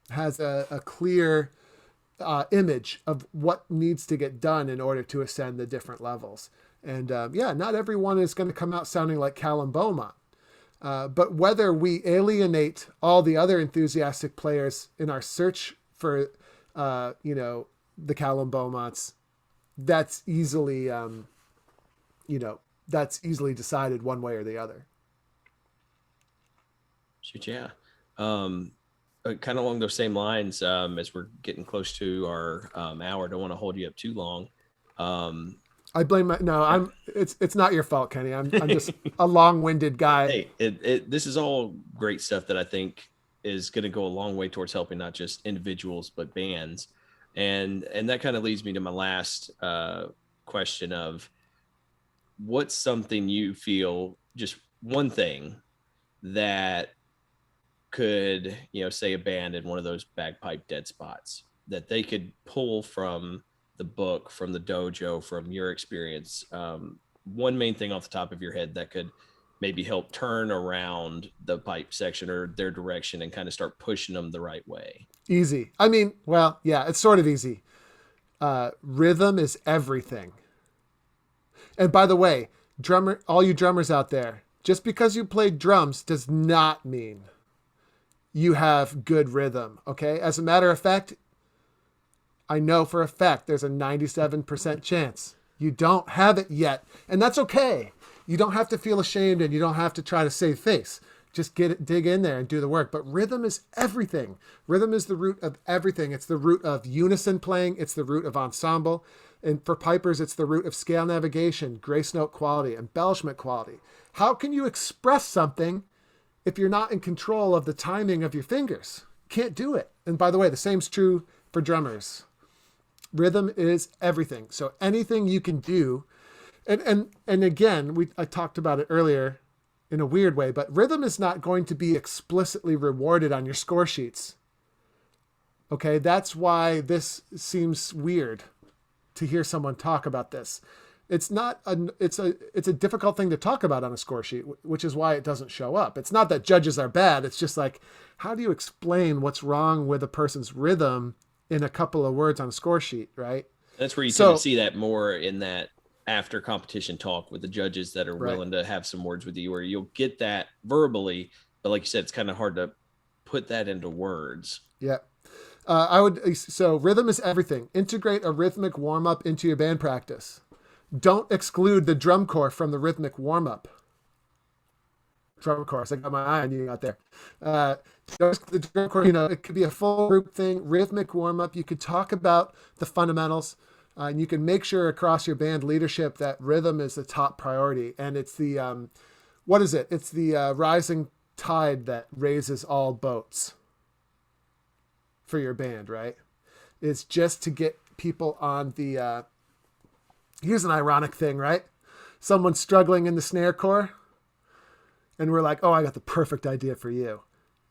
has a clear image of what needs to get done in order to ascend the different levels. And not everyone is going to come out sounding like Callum Beaumont. But whether we alienate all the other enthusiastic players in our search for, the Callum Beaumonts, that's easily decided one way or the other. Shoot, yeah. Kind of along those same lines, as we're getting close to our hour, don't want to hold you up too long. I blame it's not your fault, Kenny. I'm just a long-winded guy. Hey, this is all great stuff that I think is going to go a long way towards helping not just individuals, but bands. And that kind of leads me to my last question of what's something you feel, just one thing that could, say a band in one of those bagpipe dead spots that they could pull from the book, from the dojo, from your experience, one main thing off the top of your head that could maybe help turn around the pipe section or their direction and kind of start pushing them the right way? Easy. I mean, well, yeah, it's sort of easy. Rhythm is everything. And by the way, all you drummers out there, just because you play drums does not mean you have good rhythm, okay? As a matter of fact, I know for a fact there's a 97% chance you don't have it yet, and that's okay. You don't have to feel ashamed and you don't have to try to save face. Just dig in there and do the work. But rhythm is everything. Rhythm is the root of everything. It's the root of unison playing. It's the root of ensemble. And for pipers, it's the root of scale navigation, grace note quality, embellishment quality. How can you express something if you're not in control of the timing of your fingers? Can't do it. And by the way, the same's true for drummers. Rhythm is everything. So anything you can do, and again, I talked about it earlier in a weird way, but rhythm is not going to be explicitly rewarded on your score sheets. Okay, that's why this seems weird to hear someone talk about this. It's a difficult thing to talk about on a score sheet, which is why it doesn't show up. It's not that judges are bad. It's just like, how do you explain what's wrong with a person's rhythm in a couple of words on a score sheet, right? That's where you tend to see that more in that after competition talk with the judges that are willing to have some words with you, where you'll get that verbally, but like you said, it's kind of hard to put that into words. Yeah. So rhythm is everything. Integrate a rhythmic warm-up into your band practice. Don't exclude the drum corps from the rhythmic warm-up. drum course. I got my eye on you out there. Uh, the drum course, it could be a full group thing, rhythmic warm up. You could talk about the fundamentals, and you can make sure across your band leadership that rhythm is the top priority. And it's the what is it? It's the rising tide that raises all boats for your band, right? It's just to get people on the. Here's an ironic thing, right? Someone's struggling in the snare corps, and we're like, "Oh, I got the perfect idea for you.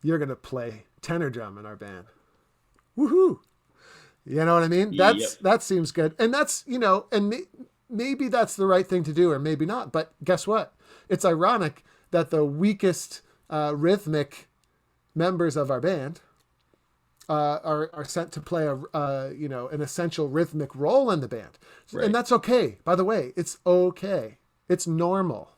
You're gonna play tenor drum in our band." Woohoo! You know what I mean? That seems good, and that's maybe that's the right thing to do, or maybe not. But guess what? It's ironic that the weakest rhythmic members of our band are sent to play an essential rhythmic role in the band, right. And that's okay. By the way, it's okay. It's normal.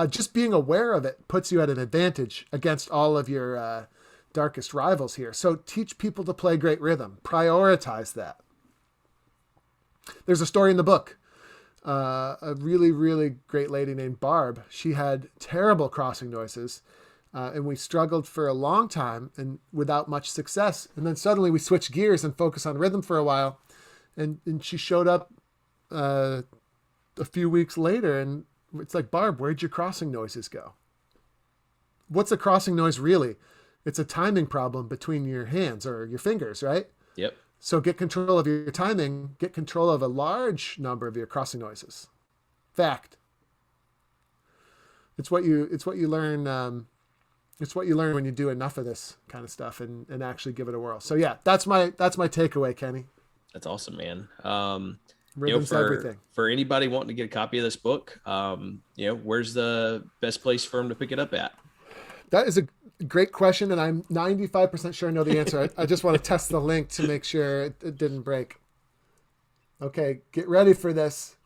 Just being aware of it puts you at an advantage against all of your darkest rivals here. So teach people to play great rhythm. Prioritize that. There's a story in the book. A really, really great lady named Barb. She had terrible crossing noises. And we struggled for a long time and without much success. And then suddenly we switched gears and focused on rhythm for a while. And she showed up a few weeks later, and it's like, Barb, where'd your crossing noises go? What's a crossing noise really? It's a timing problem between your hands or your fingers, right? Yep. So get control of your timing, get control of a large number of your crossing noises. Fact. It's what you learn. It's what you learn when you do enough of this kind of stuff and actually give it a whirl. So yeah, that's my takeaway, Kenny. That's awesome, man. Rhythm's everything. For anybody wanting to get a copy of this book, where's the best place for them to pick it up at? That is a great question, and I'm 95% sure I know the answer. I just want to test the link to make sure it didn't break. Okay, get ready for this.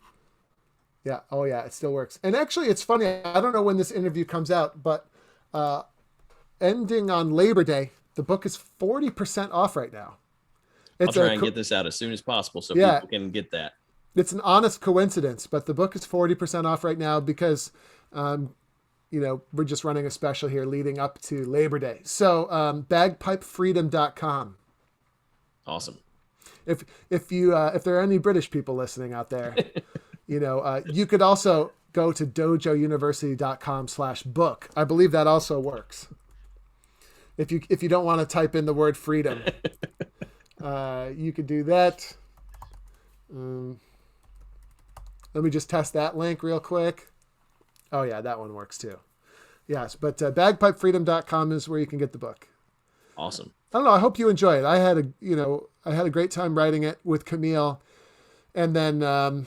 Yeah. Oh yeah, it still works. And actually, it's funny. I don't know when this interview comes out, but ending on Labor Day, the book is 40% off right now. I'll try and get this out as soon as possible so people can get that. It's an honest coincidence, but the book is 40% off right now because, we're just running a special here leading up to Labor Day. So bagpipefreedom.com. Awesome. If there are any British people listening out there, you could also go to dojouniversity.com/book. I believe that also works. If you don't want to type in the word freedom, you could do that. Let me just test that link real quick. Oh yeah, that one works too. Yes, but bagpipefreedom.com is where you can get the book. Awesome. I don't know. I hope you enjoy it. I had a great time writing it with Camille, and then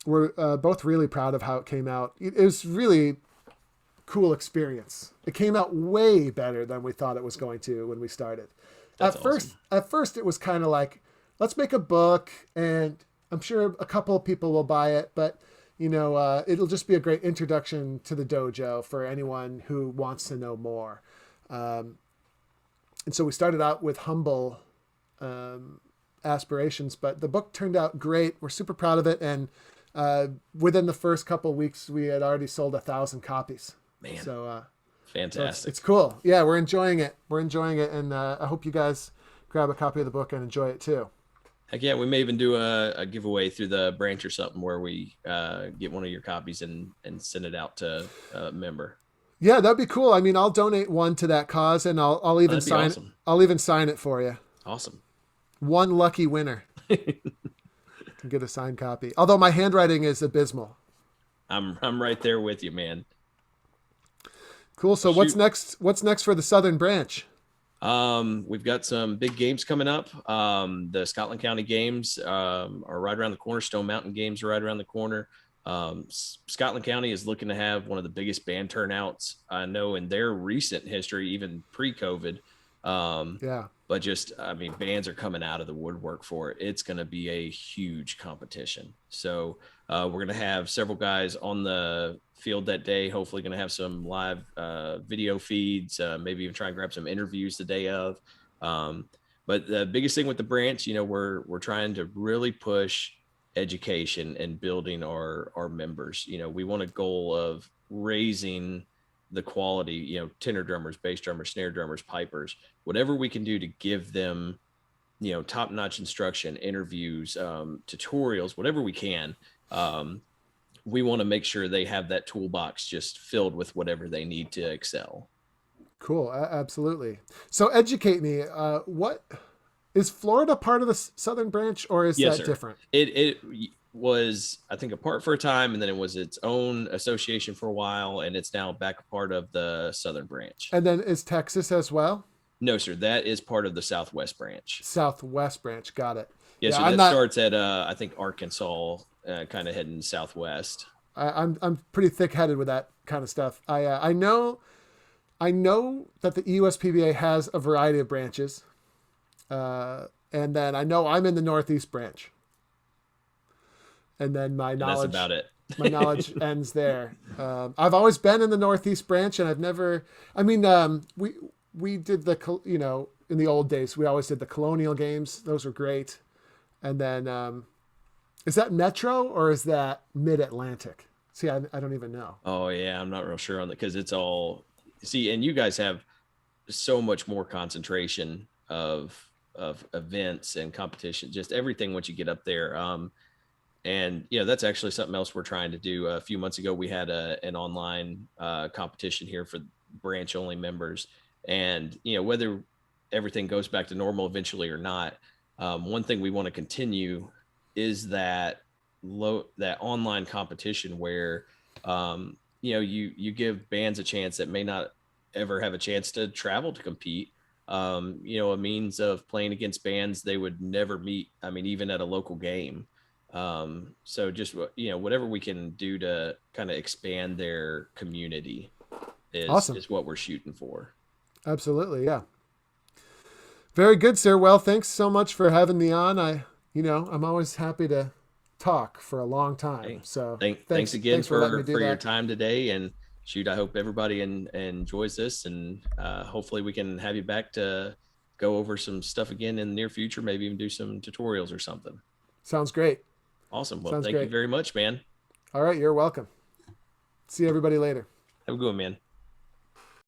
we're both really proud of how it came out. It was really cool experience. It came out way better than we thought it was going to when we started. At first it was kind of like, let's make a book, and I'm sure a couple of people will buy it, but it'll just be a great introduction to the dojo for anyone who wants to know more. And so we started out with humble aspirations, but the book turned out great. We're super proud of it, and within the first couple of weeks, we had already sold 1,000 copies. Man, so fantastic! So it's cool. Yeah, we're enjoying it. And I hope you guys grab a copy of the book and enjoy it too. Heck yeah, we may even do a giveaway through the branch or something where we get one of your copies and send it out to a member. Yeah, that'd be cool. I mean, I'll donate one to that cause, and I'll even sign it. I'll even sign it for you. Awesome. One lucky winner can get a signed copy. Although my handwriting is abysmal. I'm right there with you, man. Cool. So what's next? What's next for the Southern Branch? We've got some big games coming up. The Scotland County games are right around the corner. Stone Mountain games are right around the corner. Scotland County is looking to have one of the biggest band turnouts I know in their recent history, even pre-COVID. But bands are coming out of the woodwork for it. It's going to be a huge competition. So we're going to have several guys on the field that day. Hopefully going to have some live video feeds, maybe even try and grab some interviews the day of. But the biggest thing with the branch, we're trying to really push education and building our members. We want a goal of raising the quality, tenor drummers, bass drummers, snare drummers, pipers, whatever we can do to give them, top-notch instruction, interviews, tutorials, whatever we can. We want to make sure they have that toolbox just filled with whatever they need to excel. Cool. Absolutely. So educate me. What is Florida part of the Southern Branch, or is Yes, that sir. different? It was, I think, apart for a time, and then it was its own association for a while, and it's now back a part of the Southern Branch. And then is Texas as well? No, sir, that is part of the Southwest Branch. Southwest Branch. Got it. Yeah, Yeah, so I'm that not. starts at I think Arkansas, kind of heading southwest. I'm pretty thick-headed with that kind of stuff. I know that the USPBA has a variety of branches, and then I know I'm in the Northeast Branch, and then And that's about it. my knowledge ends there. I've always been in the Northeast Branch, and I've never. I mean, we did in the old days we always did the Colonial games. Those were great, and then is that Metro or is that Mid Atlantic? See, I don't even know. Oh yeah, I'm not real sure on that because it's all see, and you guys have so much more concentration of events and competition, just everything once you get up there. And that's actually something else we're trying to do. A few months ago, we had an online competition here for branch only members, and whether everything goes back to normal eventually or not, one thing we want to continue is that online competition where you give bands a chance that may not ever have a chance to travel to compete, a means of playing against bands they would never meet, I mean, even at a local game. So just whatever we can do to kind of expand their community Awesome. is what we're shooting for. Absolutely, yeah. Very good, sir. Well, thanks so much for having me on. I'm always happy to talk for a long time. Hey, So thanks again for letting me do for your that. time today. And shoot, I hope everybody enjoys this, and hopefully we can have you back to go over some stuff again in the near future, maybe even do some tutorials or something. Sounds great. Awesome. Well, Sounds thank you great. very much, man. All right, you're welcome. See everybody later. Have a good one, man.